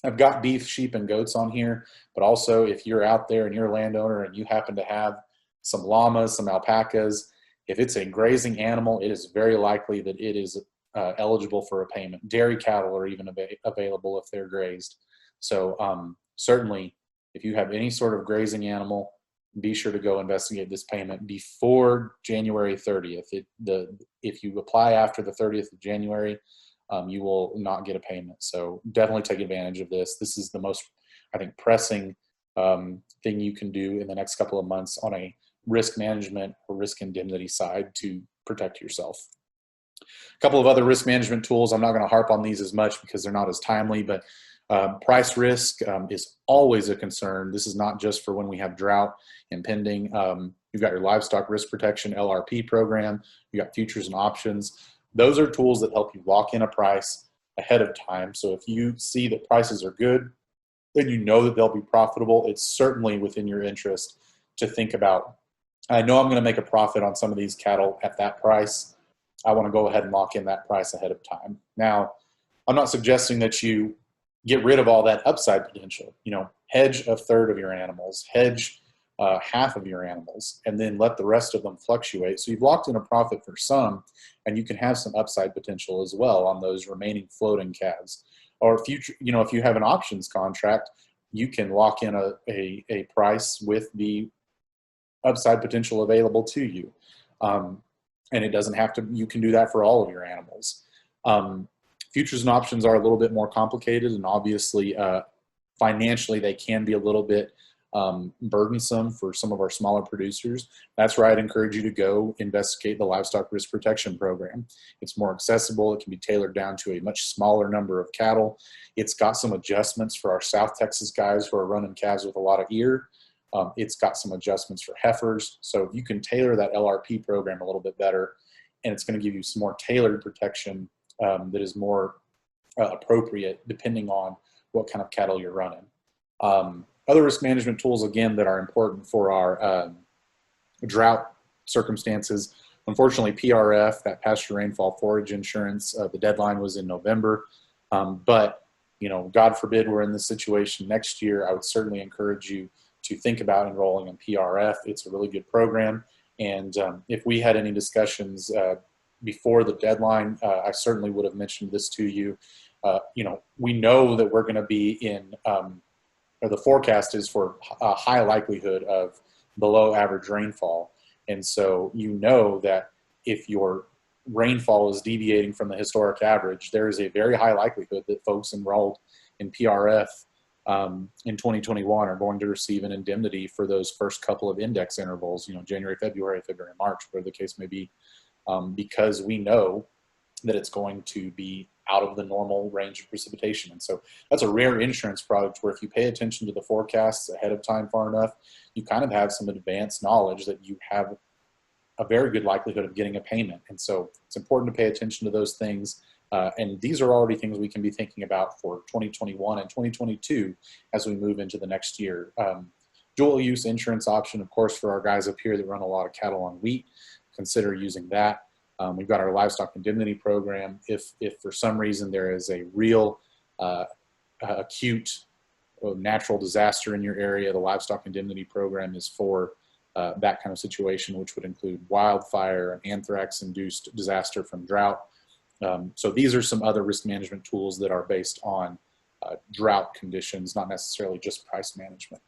I've got beef, sheep, and goats on here, but also if you're out there and you're a landowner and you happen to have some llamas, some alpacas, if it's a grazing animal, it is very likely that it is eligible for a payment. Dairy cattle are even available if they're grazed. So certainly, if you have any sort of grazing animal, be sure to go investigate this payment before January 30th. If you apply after the 30th of January, you will not get a payment. So definitely take advantage of this. This is the most, I think, pressing thing you can do in the next couple of months on a risk management or risk indemnity side to protect yourself. A couple of other risk management tools. I'm not going to harp on these as much because they're not as timely, but price risk is always a concern. This is not just for when we have drought impending. You've got your livestock risk protection LRP program. You got futures and options. Those are tools that help you lock in a price ahead of time. So if you see that prices are good and you know that they'll be profitable, it's certainly within your interest to think about, I know I'm going to make a profit on some of these cattle at that price. I want to go ahead and lock in that price ahead of time. Now, I'm not suggesting that you get rid of all that upside potential. You know, hedge a third of your animals, hedge half of your animals, and then let the rest of them fluctuate. So you've locked in a profit for some, and you can have some upside potential as well on those remaining floating calves. Or future, you know, if you have an options contract, you can lock in a price with the upside potential available to you. And it doesn't have to, you can do that for all of your animals. Futures and options are a little bit more complicated, and obviously financially they can be a little bit burdensome for some of our smaller producers. That's where I'd encourage you to go investigate the livestock risk protection program. It's more accessible. It can be tailored down to a much smaller number of cattle. It's got some adjustments for our South Texas guys who are running calves with a lot of ear. It's got some adjustments for heifers. So you can tailor that LRP program a little bit better, and it's going to give you some more tailored protection that is more appropriate depending on what kind of cattle you're running. Other risk management tools, again, that are important for our drought circumstances. Unfortunately, PRF, that pasture rainfall forage insurance, the deadline was in November. But, God forbid we're in this situation next year, I would certainly encourage you to think about enrolling in PRF. It's a really good program. And if we had any discussions before the deadline, I certainly would have mentioned this to you. We know that we're going to be in, or the forecast is for a high likelihood of below average rainfall. And so that if your rainfall is deviating from the historic average, there is a very high likelihood that folks enrolled in PRF in 2021 are going to receive an indemnity for those first couple of index intervals, January, February, March, whatever the case may be, because we know that it's going to be out of the normal range of precipitation. And so that's a rare insurance product where if you pay attention to the forecasts ahead of time far enough, you kind of have some advanced knowledge that you have a very good likelihood of getting a payment. And so it's important to pay attention to those things. And these are already things we can be thinking about for 2021 and 2022 as we move into the next year. Dual use insurance option, of course, for our guys up here that run a lot of cattle on wheat, consider using that. We've got our livestock indemnity program. If for some reason there is a real acute natural disaster in your area, the livestock indemnity program is for that kind of situation, which would include wildfire and anthrax-induced disaster from drought. So these are some other risk management tools that are based on drought conditions, not necessarily just price management.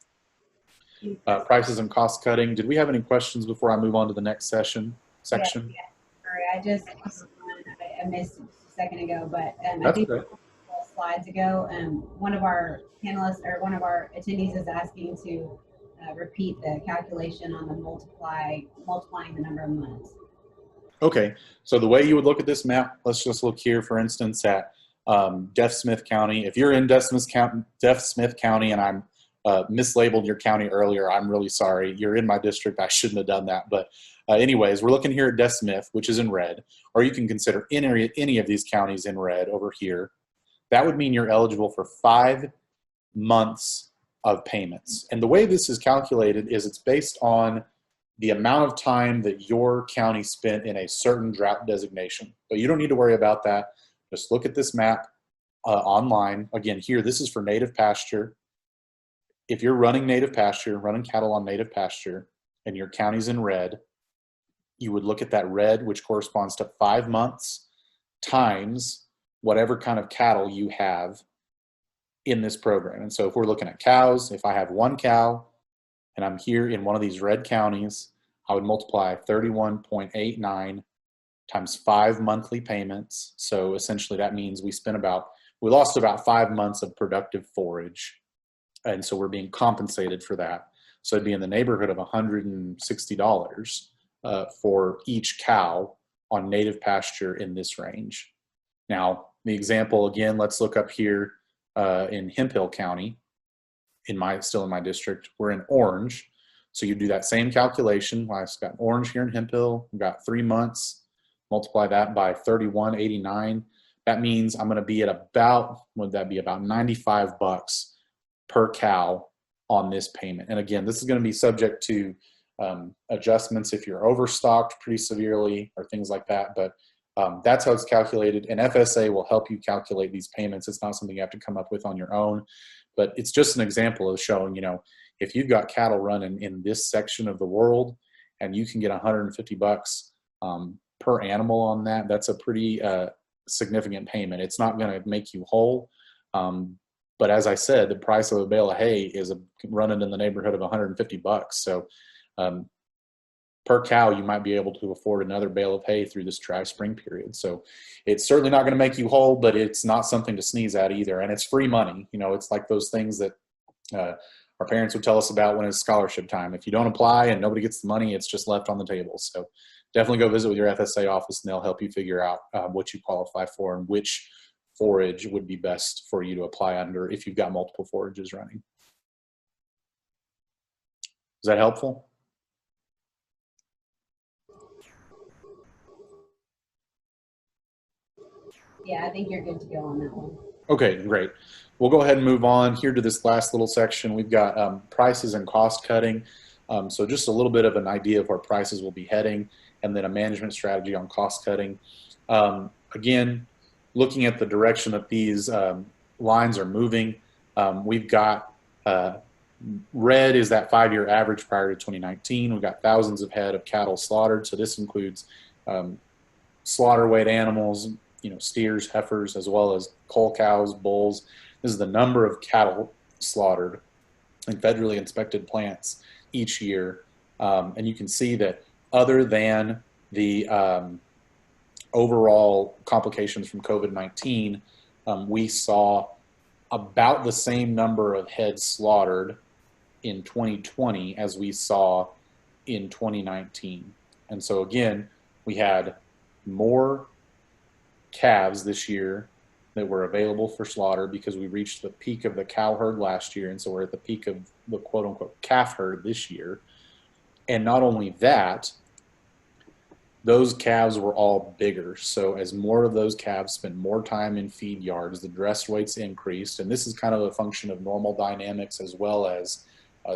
Prices and cost cutting. Did we have any questions before I move on to the next section? Section? Yeah. Sorry, I missed a second ago, but That's I think okay. slides ago, one of our panelists or one of our attendees is asking to repeat the calculation on the multiplying the number of months. Okay, so the way you would look at this map, let's just look here, for instance, at Deaf Smith County. If you're in Deaf Smith County and I'm mislabeled your county earlier, I'm really sorry. You're in my district. I shouldn't have done that. But anyways, we're looking here at Deaf Smith, which is in red, or you can consider any of these counties in red over here. That would mean you're eligible for 5 months of payments. And the way this is calculated is it's based on the amount of time that your county spent in a certain drought designation. But you don't need to worry about that. Just look at this map online. Again, here, this is for native pasture. If you're running native pasture, running cattle on native pasture, and your county's in red, you would look at that red, which corresponds to 5 months times whatever kind of cattle you have in this program. And so if we're looking at cows, if I have 1 cow and I'm here in one of these red counties, I would multiply 31.89 times 5 monthly payments. So essentially that means we lost about 5 months of productive forage. And so we're being compensated for that. So it'd be in the neighborhood of $160 for each cow on native pasture in this range. Now, the example again, let's look up here in Hemphill County, still in my district. We're in orange. So you do that same calculation. Well, I've got orange here in Hemphill. We've got 3 months. Multiply that by 31.89. That means I'm going to be at about, would that be about $95 per cow on this payment. And again, this is going to be subject to adjustments if you're overstocked pretty severely or things like that. But that's how it's calculated. And FSA will help you calculate these payments. It's not something you have to come up with on your own. But it's just an example of showing, if you've got cattle running in this section of the world and you can get $150 per animal on that, that's a pretty significant payment. It's not going to make you whole. But as I said, the price of a bale of hay is running in the neighborhood of $150. So per cow, you might be able to afford another bale of hay through this dry spring period. So it's certainly not going to make you whole, but it's not something to sneeze at either. And it's free money. It's like those things that our parents would tell us about when it's scholarship time. If you don't apply and nobody gets the money, it's just left on the table. So definitely go visit with your FSA office and they'll help you figure out what you qualify for and which forage would be best for you to apply under if you've got multiple forages running. Is that helpful? Yeah, I think you're good to go on that one. Okay, great. We'll go ahead and move on here to this last little section. We've got prices and cost cutting. So just a little bit of an idea of where prices will be heading, and then a management strategy on cost cutting. Again, looking at the direction that these lines are moving, we've got red is that 5-year average prior to 2019. We've got thousands of head of cattle slaughtered. So this includes slaughter weight animals, steers, heifers, as well as cull cows, bulls. This is the number of cattle slaughtered in federally inspected plants each year. And you can see that other than the overall complications from COVID-19, we saw about the same number of head slaughtered in 2020 as we saw in 2019. And so again, we had more calves this year that were available for slaughter because we reached the peak of the cow herd last year, and so we're at the peak of the quote-unquote calf herd this year. And not only that, those calves were all bigger. So as more of those calves spent more time in feed yards, the dressed weights increased, and this is kind of a function of normal dynamics as well as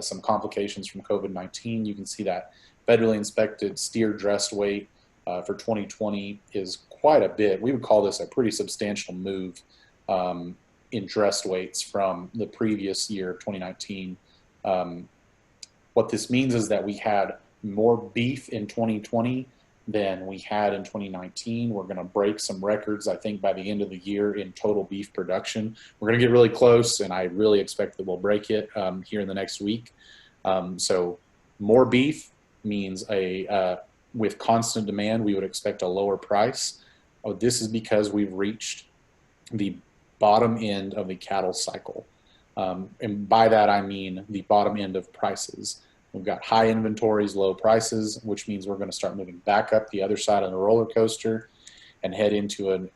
some complications from COVID-19. You can see that federally inspected steer dressed weight for 2020 is quite a bit. We would call this a pretty substantial move in dressed weights from the previous year of 2019. What this means is that we had more beef in 2020 than we had in 2019. We're going to break some records, I think, by the end of the year in total beef production. We're going to get really close, and I really expect that we'll break it here in the next week. So more beef means with constant demand, we would expect a lower price. This is because we've reached the bottom end of the cattle cycle. And by that, I mean the bottom end of prices. We've got high inventories, low prices, which means we're going to start moving back up the other side of the roller coaster and head into an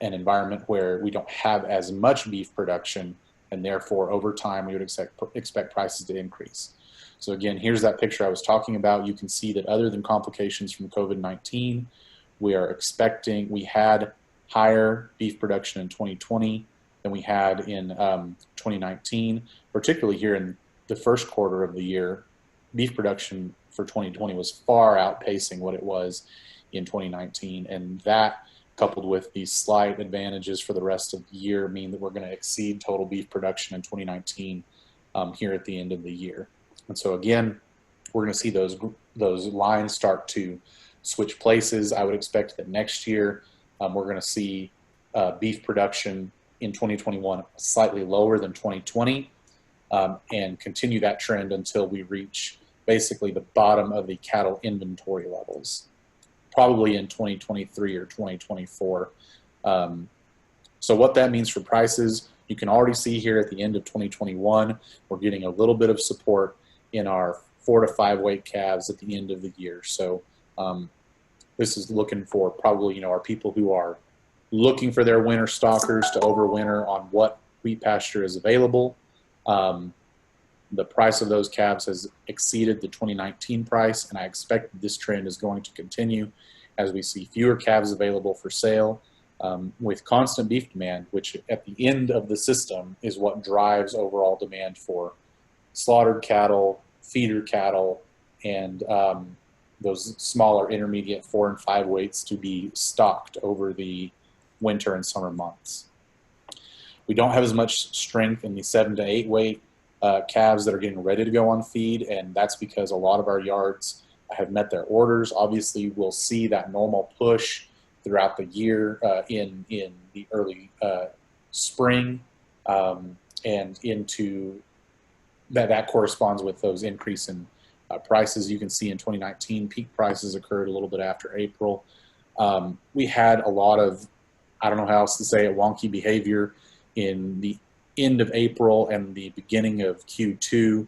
environment where we don't have as much beef production, and therefore over time we would expect prices to increase. So again, here's that picture I was talking about. You can see that other than complications from COVID-19, we had higher beef production in 2020 than we had in 2019, particularly here in the first quarter of the year. Beef production for 2020 was far outpacing what it was in 2019, and that, coupled with these slight advantages for the rest of the year, mean that we're going to exceed total beef production in 2019 here at the end of the year. And so again, we're going to see those lines start to switch places. I would expect that next year we're going to see beef production in 2021 slightly lower than 2020 and continue that trend until we reach basically the bottom of the cattle inventory levels, probably in 2023 or 2024. So what that means for prices, you can already see here at the end of 2021, we're getting a little bit of support in our 4 to 5 weight calves at the end of the year. So this is looking for probably, our people who are looking for their winter stockers to overwinter on what wheat pasture is available. The price of those calves has exceeded the 2019 price, and I expect this trend is going to continue as we see fewer calves available for sale with constant beef demand, which at the end of the system is what drives overall demand for slaughtered cattle, feeder cattle, and those smaller intermediate 4 and 5 weights to be stocked over the winter and summer months. We don't have as much strength in the 7 to 8 weight calves that are getting ready to go on feed, and that's because a lot of our yards have met their orders. Obviously, we'll see that normal push throughout the year in the early spring and into that corresponds with those increase in prices. You can see in 2019, peak prices occurred a little bit after April. We had a lot of, I don't know how else to say it, wonky behavior in the end of April and the beginning of Q2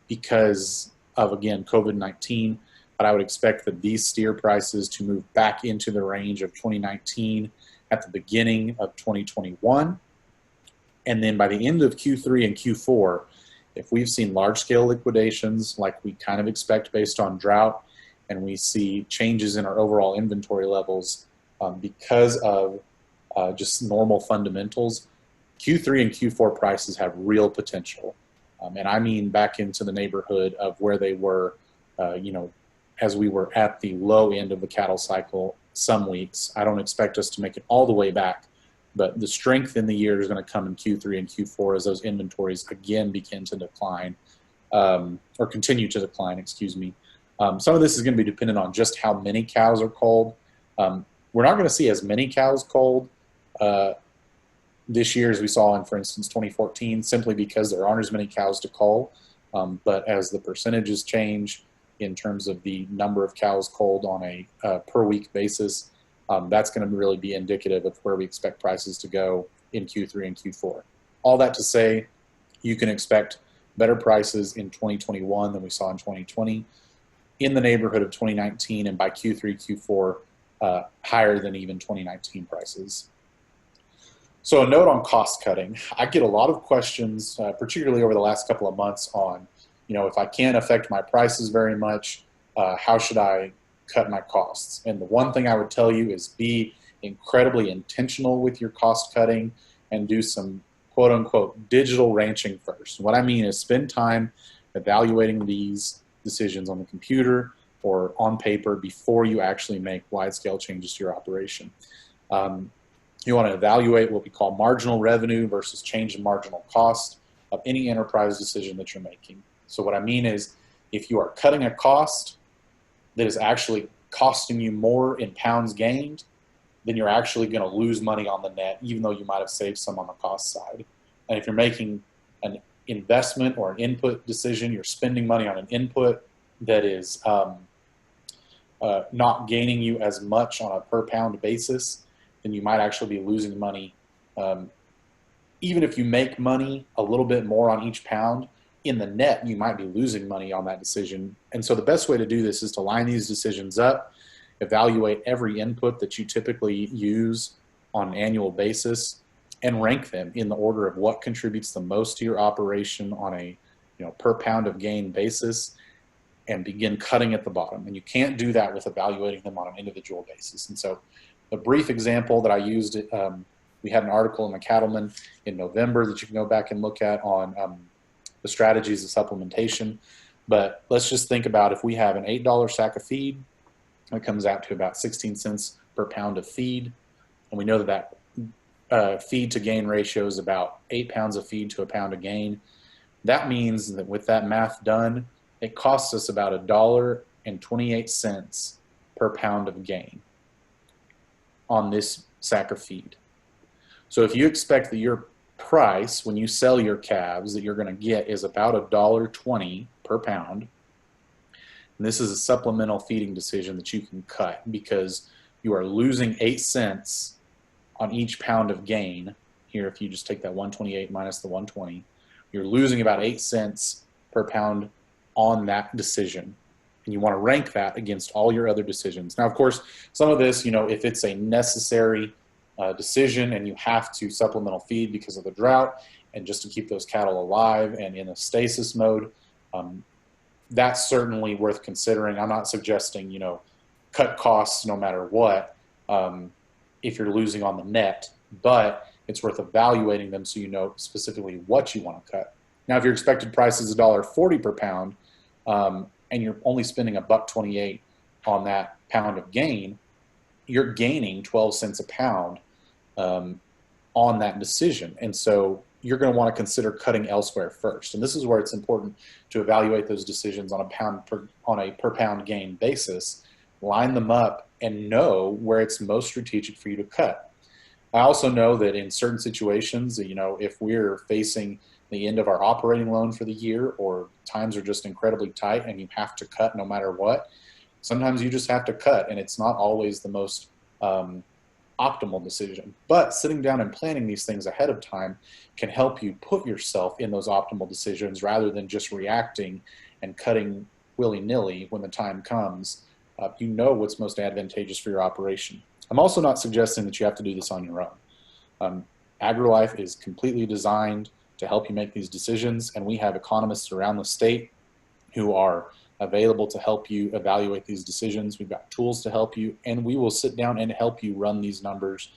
because of, again, COVID-19. But I would expect that these steer prices to move back into the range of 2019 at the beginning of 2021. And then by the end of Q3 and Q4, If we've seen large-scale liquidations like we kind of expect based on drought, and we see changes in our overall inventory levels because of just normal fundamentals, Q3 and Q4 prices have real potential. And I mean back into the neighborhood of where they were, as we were at the low end of the cattle cycle some weeks. I don't expect us to make it all the way back, but the strength in the year is going to come in Q3 and Q4 as those inventories again begin to decline, or continue to decline, excuse me. Some of this is going to be dependent on just how many cows are culled. We're not going to see as many cows culled this year as we saw in, for instance, 2014, simply because there aren't as many cows to cull. But as the percentages change in terms of the number of cows culled on a per week basis, that's going to really be indicative of where we expect prices to go in Q3 and Q4. All that to say, you can expect better prices in 2021 than we saw in 2020, in the neighborhood of 2019, and by Q3, Q4, higher than even 2019 prices. So a note on cost cutting. I get a lot of questions, particularly over the last couple of months, on, if I can't affect my prices very much, how should I cut my costs? And the one thing I would tell you is be incredibly intentional with your cost cutting and do some quote unquote digital ranching first. What I mean is spend time evaluating these decisions on the computer or on paper before you actually make wide-scale changes to your operation. You want to evaluate what we call marginal revenue versus change in marginal cost of any enterprise decision that you're making. So what I mean is, if you are cutting a cost that is actually costing you more in pounds gained, then you're actually going to lose money on the net, even though you might have saved some on the cost side. And if you're making an investment or an input decision, you're spending money on an input that is not gaining you as much on a per pound basis, then you might actually be losing money. Even if you make money a little bit more on each pound, in the net, you might be losing money on that decision. And so the best way to do this is to line these decisions up, evaluate every input that you typically use on an annual basis, and rank them in the order of what contributes the most to your operation on a per pound of gain basis, and begin cutting at the bottom. And you can't do that with evaluating them on an individual basis. And so a brief example that I used, we had an article in the Cattleman in November that you can go back and look at on the strategies of supplementation. But let's just think about, if we have an $8 sack of feed, it comes out to about 16 cents per pound of feed. And we know that feed to gain ratio is about 8 pounds of feed to a pound of gain. That means that with that math done, it costs us about $1.28 per pound of gain on this sack of feed. So if you expect that your price when you sell your calves that you're going to get is about $1.20 per pound, and this is a supplemental feeding decision that you can cut because you are losing 8 cents on each pound of gain. Here, if you just take that 128 minus the 120, you're losing about 8 cents per pound on that decision. And you want to rank that against all your other decisions. Now, of course, some of this, if it's a necessary decision and you have to supplemental feed because of the drought and just to keep those cattle alive and in a stasis mode, that's certainly worth considering. I'm not suggesting, cut costs no matter what if you're losing on the net, but it's worth evaluating them so you know specifically what you want to cut. Now, if your expected price is $1.40 per pound and you're only spending $1.28 on that pound of gain, you're gaining 12 cents a pound on that decision. And so you're going to want to consider cutting elsewhere first. And this is where it's important to evaluate those decisions on a per pound gain basis, line them up, and know where it's most strategic for you to cut. I also know that in certain situations, if we're facing the end of our operating loan for the year, or times are just incredibly tight and you have to cut no matter what, sometimes you just have to cut, and it's not always the most optimal decision. But sitting down and planning these things ahead of time can help you put yourself in those optimal decisions rather than just reacting and cutting willy-nilly when the time comes. You know what's most advantageous for your operation. I'm also not suggesting that you have to do this on your own. Agrilife is completely designed to help you make these decisions. And we have economists around the state who are available to help you evaluate these decisions. We've got tools to help you, and we will sit down and help you run these numbers.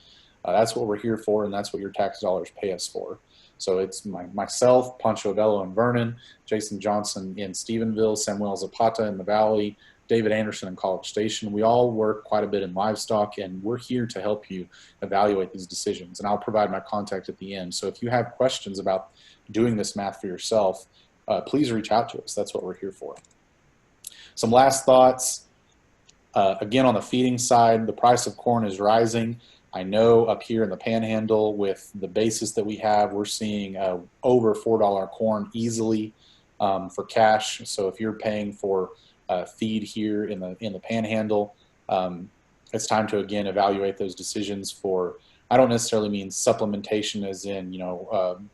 That's what we're here for, and that's what your tax dollars pay us for. So it's myself, Pancho Vello in Vernon, Jason Johnson in Stephenville, Samuel Zapata in the Valley, David Anderson in College Station. We all work quite a bit in livestock, and we're here to help you evaluate these decisions. And I'll provide my contact at the end. So if you have questions about doing this math for yourself, please reach out to us. That's what we're here for. Some last thoughts. Again, on the feeding side, the price of corn is rising. I know up here in the Panhandle, with the basis that we have, we're seeing over $4 corn easily for cash. So if you're paying for feed here in the Panhandle, it's time to again evaluate those decisions for. I don't necessarily mean supplementation as in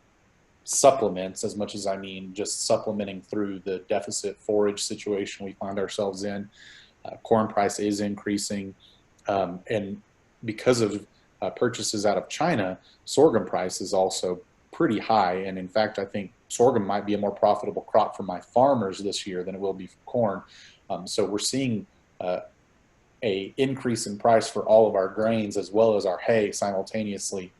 supplements as much as I mean just supplementing through the deficit forage situation we find ourselves in. Corn price is increasing, and because of purchases out of China, sorghum price is also pretty high. And in fact, I think sorghum might be a more profitable crop for my farmers this year than it will be for corn. So we're seeing a increase in price for all of our grains as well as our hay simultaneously.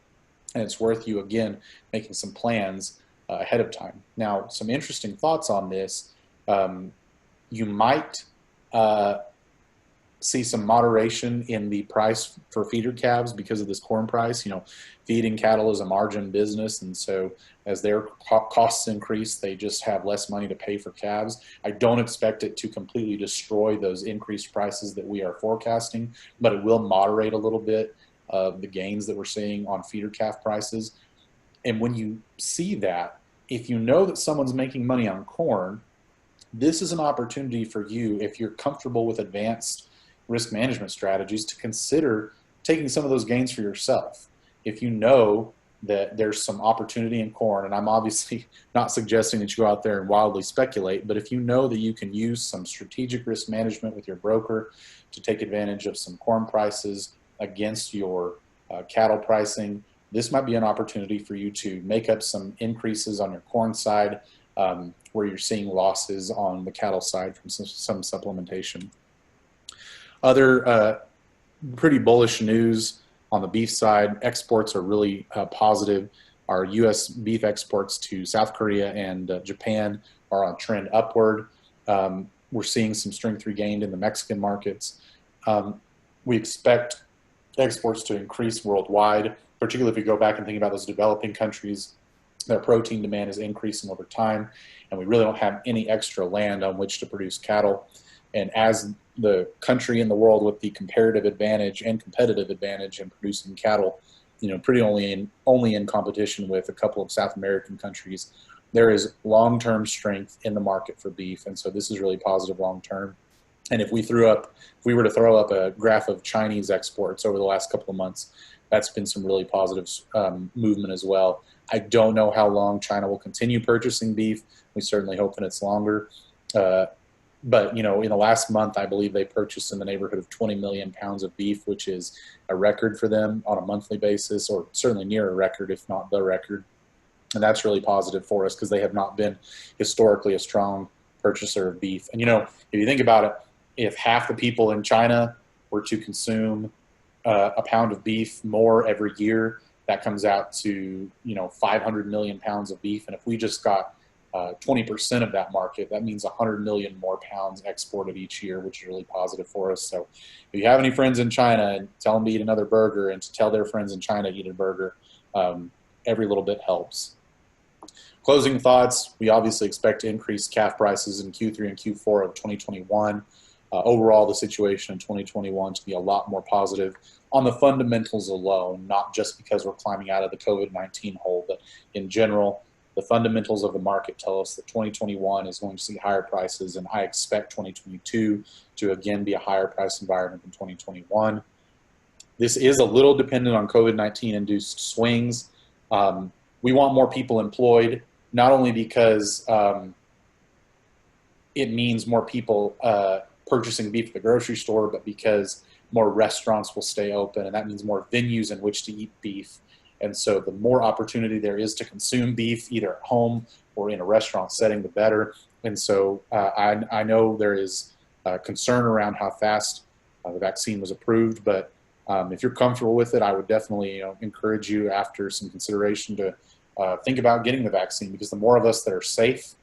And it's worth you, again, making some plans ahead of time. Now, some interesting thoughts on this. You might see some moderation in the price for feeder calves because of this corn price. Feeding cattle is a margin business, and so as their costs increase, they just have less money to pay for calves. I don't expect it to completely destroy those increased prices that we are forecasting, but it will moderate a little bit of the gains that we're seeing on feeder calf prices. And when you see that, if you know that someone's making money on corn, this is an opportunity for you, if you're comfortable with advanced risk management strategies, to consider taking some of those gains for yourself. If you know that there's some opportunity in corn, and I'm obviously not suggesting that you go out there and wildly speculate, but if you know that you can use some strategic risk management with your broker to take advantage of some corn prices against your cattle pricing, this might be an opportunity for you to make up some increases on your corn side where you're seeing losses on the cattle side from some supplementation. Other pretty bullish news on the beef side: exports are really positive. Our U.S. beef exports to South Korea and Japan are on trend upward. We're seeing some strength regained in the Mexican markets. We expect exports to increase worldwide, particularly if we go back and think about those developing countries. Their protein demand is increasing over time, and we really don't have any extra land on which to produce cattle. And as the country in the world with the comparative advantage and competitive advantage in producing cattle, pretty only in competition with a couple of South American countries, there is long-term strength in the market for beef. And so this is really positive long-term. And if we were to throw up a graph of Chinese exports over the last couple of months, that's been some really positive movement as well. I don't know how long China will continue purchasing beef. We certainly hope that it's longer. But, in the last month, I believe they purchased in the neighborhood of 20 million pounds of beef, which is a record for them on a monthly basis, or certainly near a record, if not the record. And that's really positive for us because they have not been historically a strong purchaser of beef. And, if you think about it, if half the people in China were to consume a pound of beef more every year, that comes out to, 500 million pounds of beef. And if we just got 20% of that market, that means 100 million more pounds exported each year, which is really positive for us. So if you have any friends in China, and tell them to eat another burger, and to tell their friends in China to eat a burger, every little bit helps. Closing thoughts: we obviously expect to increase calf prices in Q3 and Q4 of 2021. Overall, the situation in 2021 to be a lot more positive on the fundamentals alone, not just because we're climbing out of the COVID-19 hole, but in general, the fundamentals of the market tell us that 2021 is going to see higher prices, and I expect 2022 to again be a higher price environment than 2021. This is a little dependent on COVID-19 induced swings. We want more people employed, not only because it means more people purchasing beef at the grocery store, but because more restaurants will stay open, and that means more venues in which to eat beef. And so the more opportunity there is to consume beef, either at home or in a restaurant setting, the better. And so I know there is concern around how fast the vaccine was approved, but if you're comfortable with it, I would definitely encourage you, after some consideration, to think about getting the vaccine, because the more of us that are safe,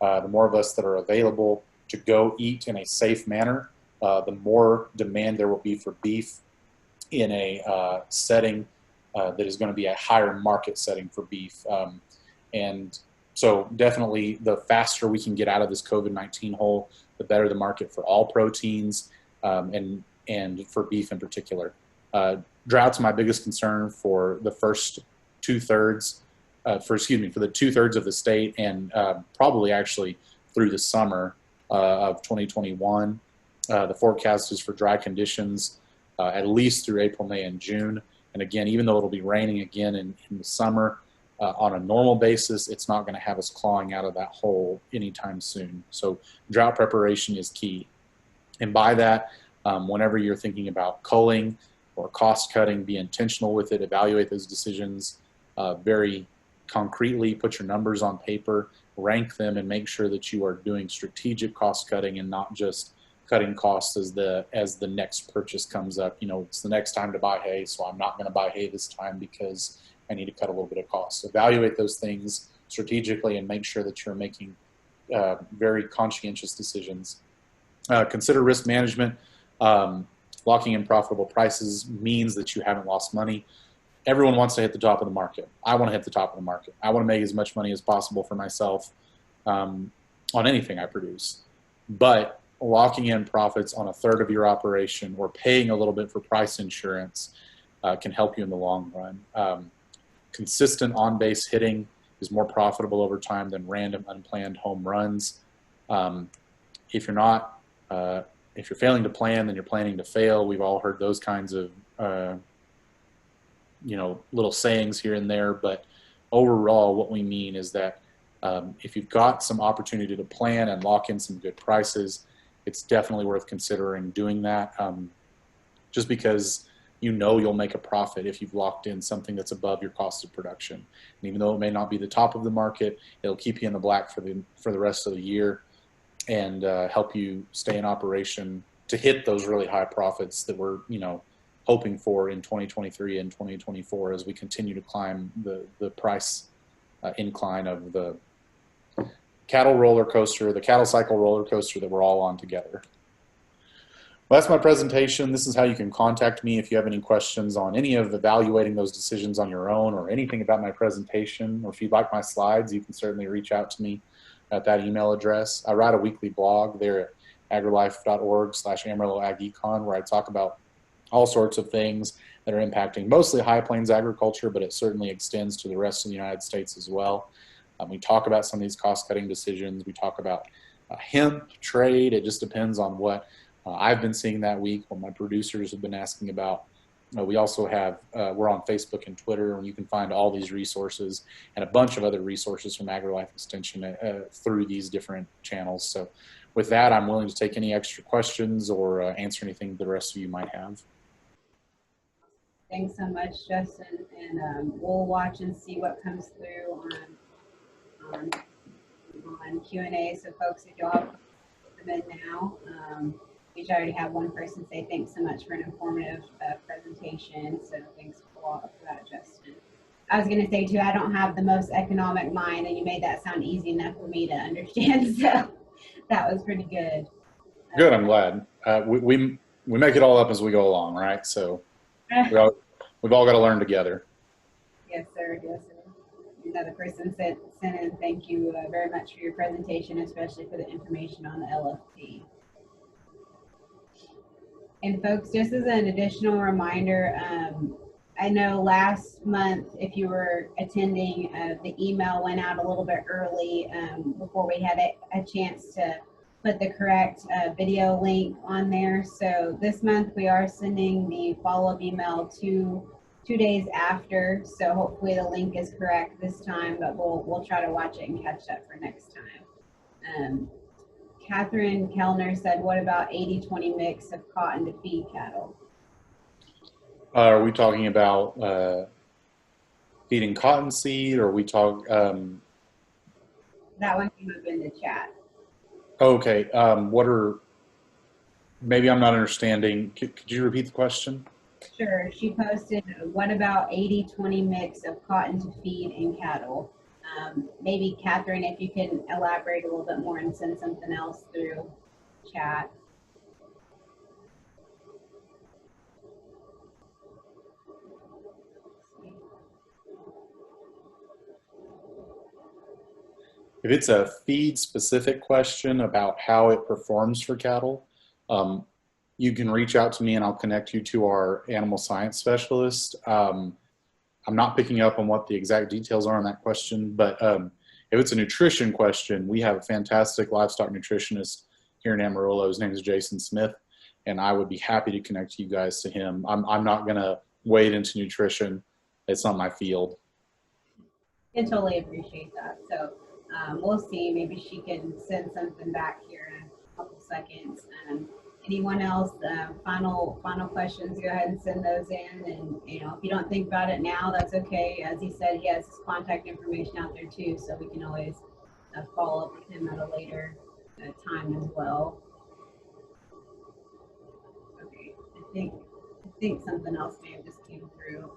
the more of us that are available to go eat in a safe manner, the more demand there will be for beef in a setting that is going to be a higher market setting for beef. And so definitely the faster we can get out of this COVID-19 hole, the better the market for all proteins, and for beef in particular. Drought's my biggest concern for the first two-thirds, for the two-thirds of the state, and probably actually through the summer of 2021. The forecast is for dry conditions at least through April, May, and June. And again, even though it'll be raining again in the summer, on a normal basis, it's not going to have us clawing out of that hole anytime soon. So drought preparation is key. And by that, whenever you're thinking about culling or cost cutting, be intentional with it, evaluate those decisions very concretely, put your numbers on paper, rank them, and make sure that you are doing strategic cost cutting and not just cutting costs as the next purchase comes up. It's the next time to buy hay, so I'm not going to buy hay this time because I need to cut a little bit of costs. Evaluate those things strategically and make sure that you're making very conscientious decisions. Consider risk management. Locking in profitable prices means that you haven't lost money. Everyone wants to hit the top of the market. I want to hit the top of the market. I want to make as much money as possible for myself on anything I produce. But locking in profits on a third of your operation or paying a little bit for price insurance can help you in the long run. Consistent on-base hitting is more profitable over time than random unplanned home runs. If you're failing to plan, then you're planning to fail. We've all heard those kinds of little sayings here and there, but overall what we mean is that if you've got some opportunity to plan and lock in some good prices, it's definitely worth considering doing that, just because you'll make a profit if you've locked in something that's above your cost of production. And even though it may not be the top of the market, it'll keep you in the black for the rest of the year and help you stay in operation to hit those really high profits that we're hoping for in 2023 and 2024 as we continue to climb the price incline of the cattle cycle roller coaster that we're all on together. Well, that's my presentation. This is how you can contact me if you have any questions on any of evaluating those decisions on your own, or anything about my presentation, or if you'd like my slides, you can certainly reach out to me at that email address. I write a weekly blog there at agrilife.org/AmarilloAgEcon, where I talk about all sorts of things that are impacting mostly High Plains agriculture, but it certainly extends to the rest of the United States as well. We talk about some of these cost-cutting decisions. We talk about hemp trade. It just depends on what I've been seeing that week, what my producers have been asking about. We also have, we're on Facebook and Twitter, and you can find all these resources and a bunch of other resources from Agrilife Extension through these different channels. So with that, I'm willing to take any extra questions or answer anything the rest of you might have. Thanks so much, Justin, and we'll watch and see what comes through on Q&A. So folks, if y'all put them in now, we already have one person say thanks so much for an informative presentation. So thanks a lot for that, Justin. I was going to say too, I don't have the most economic mind, and you made that sound easy enough for me to understand. So that was pretty good. Good, I'm glad. We make it all up as we go along, right? So we've all got to learn together. Yes, sir. Yes, sir. Another person sent in, thank you very much for your presentation, especially for the information on the LFP. And folks, just as an additional reminder, I know last month, if you were attending, the email went out a little bit early before we had a chance to put the correct video link on there. So this month we are sending the follow-up email 2 days after. So hopefully the link is correct this time, but we'll try to watch it and catch up for next time. Catherine Kellner said, what about 80-20 mix of cotton to feed cattle? Are we talking about feeding cottonseed, or we talk? That one came up in the chat. Okay. What are? Maybe I'm not understanding. Could you repeat the question? Sure. She posted, what about 80-20 mix of cotton to feed in cattle? Maybe Catherine, if you can elaborate a little bit more and send something else through chat. If it's a feed specific question about how it performs for cattle, you can reach out to me and I'll connect you to our animal science specialist. I'm not picking up on what the exact details are on that question, but if it's a nutrition question, we have a fantastic livestock nutritionist here in Amarillo. His name is Jason Smith, and I would be happy to connect you guys to him. I'm not going to wade into nutrition. It's not my field. I totally appreciate that. So we'll see. Maybe she can send something back here in a couple seconds. Anyone else? Final questions? Go ahead and send those in. And if you don't think about it now, that's okay. As he said, he has his contact information out there too, so we can always follow up with him at a later time as well. Okay, I think something else may have just came through.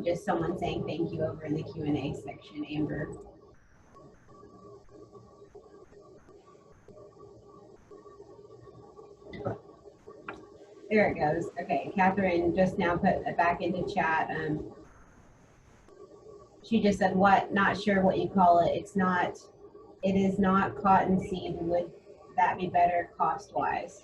Just someone saying thank you over in the Q&A section, Amber. There it goes. Okay, Catherine just now put it back into chat. She just said, what? Not sure what you call it. It is not cottonseed. Would that be better cost-wise?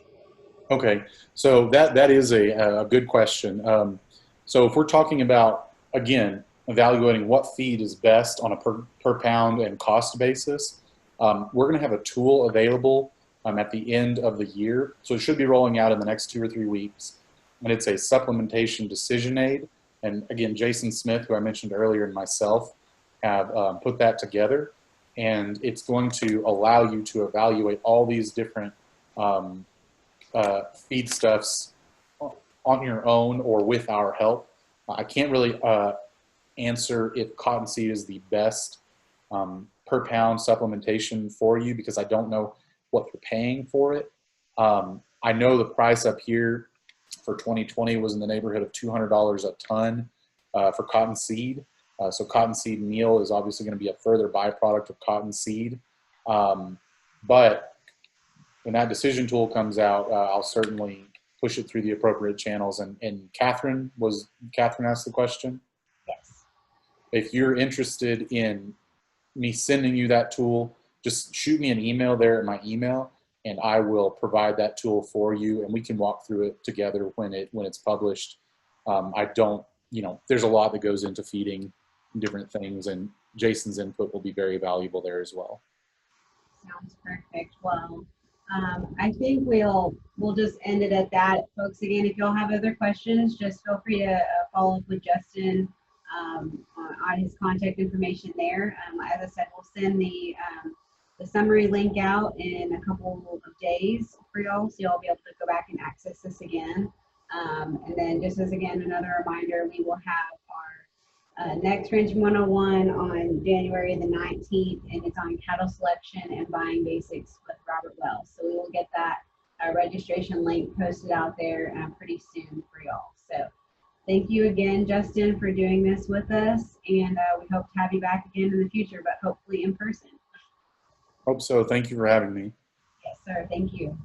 Okay, so that is a good question. So if we're talking about, again, evaluating what feed is best on a per pound and cost basis, we're going to have a tool available at the end of the year. So it should be rolling out in the next 2 or 3 weeks. And it's a supplementation decision aid. And again, Jason Smith, who I mentioned earlier, and myself have put that together. And it's going to allow you to evaluate all these different feedstuffs on your own or with our help. I can't really answer if cottonseed is the best per pound supplementation for you because I don't know what you're paying for it. I know the price up here for 2020 was in the neighborhood of $200 a ton for cottonseed. So cottonseed meal is obviously going to be a further byproduct of cottonseed. But when that decision tool comes out, I'll certainly push it through the appropriate channels. And Catherine asked the question? Yes. If you're interested in me sending you that tool, just shoot me an email there at my email, and I will provide that tool for you, and we can walk through it together when it's published. There's a lot that goes into feeding different things, and Jason's input will be very valuable there as well. Sounds perfect. Well, I think we'll just end it at that, folks. Again, if y'all have other questions, just feel free to follow up with Justin on his contact information there. As I said, we'll send the summary link out in a couple of days for y'all, so y'all be able to go back and access this again. And then just as again another reminder, we will have our next Ranching 101 on January the 19th, and it's on cattle selection and buying basics with Robert Wells. So we will get that registration link posted out there pretty soon for y'all. So thank you again, Justin, for doing this with us, and we hope to have you back again in the future, but hopefully in person. Hope so. Thank you for having me. Yes, sir. Thank you.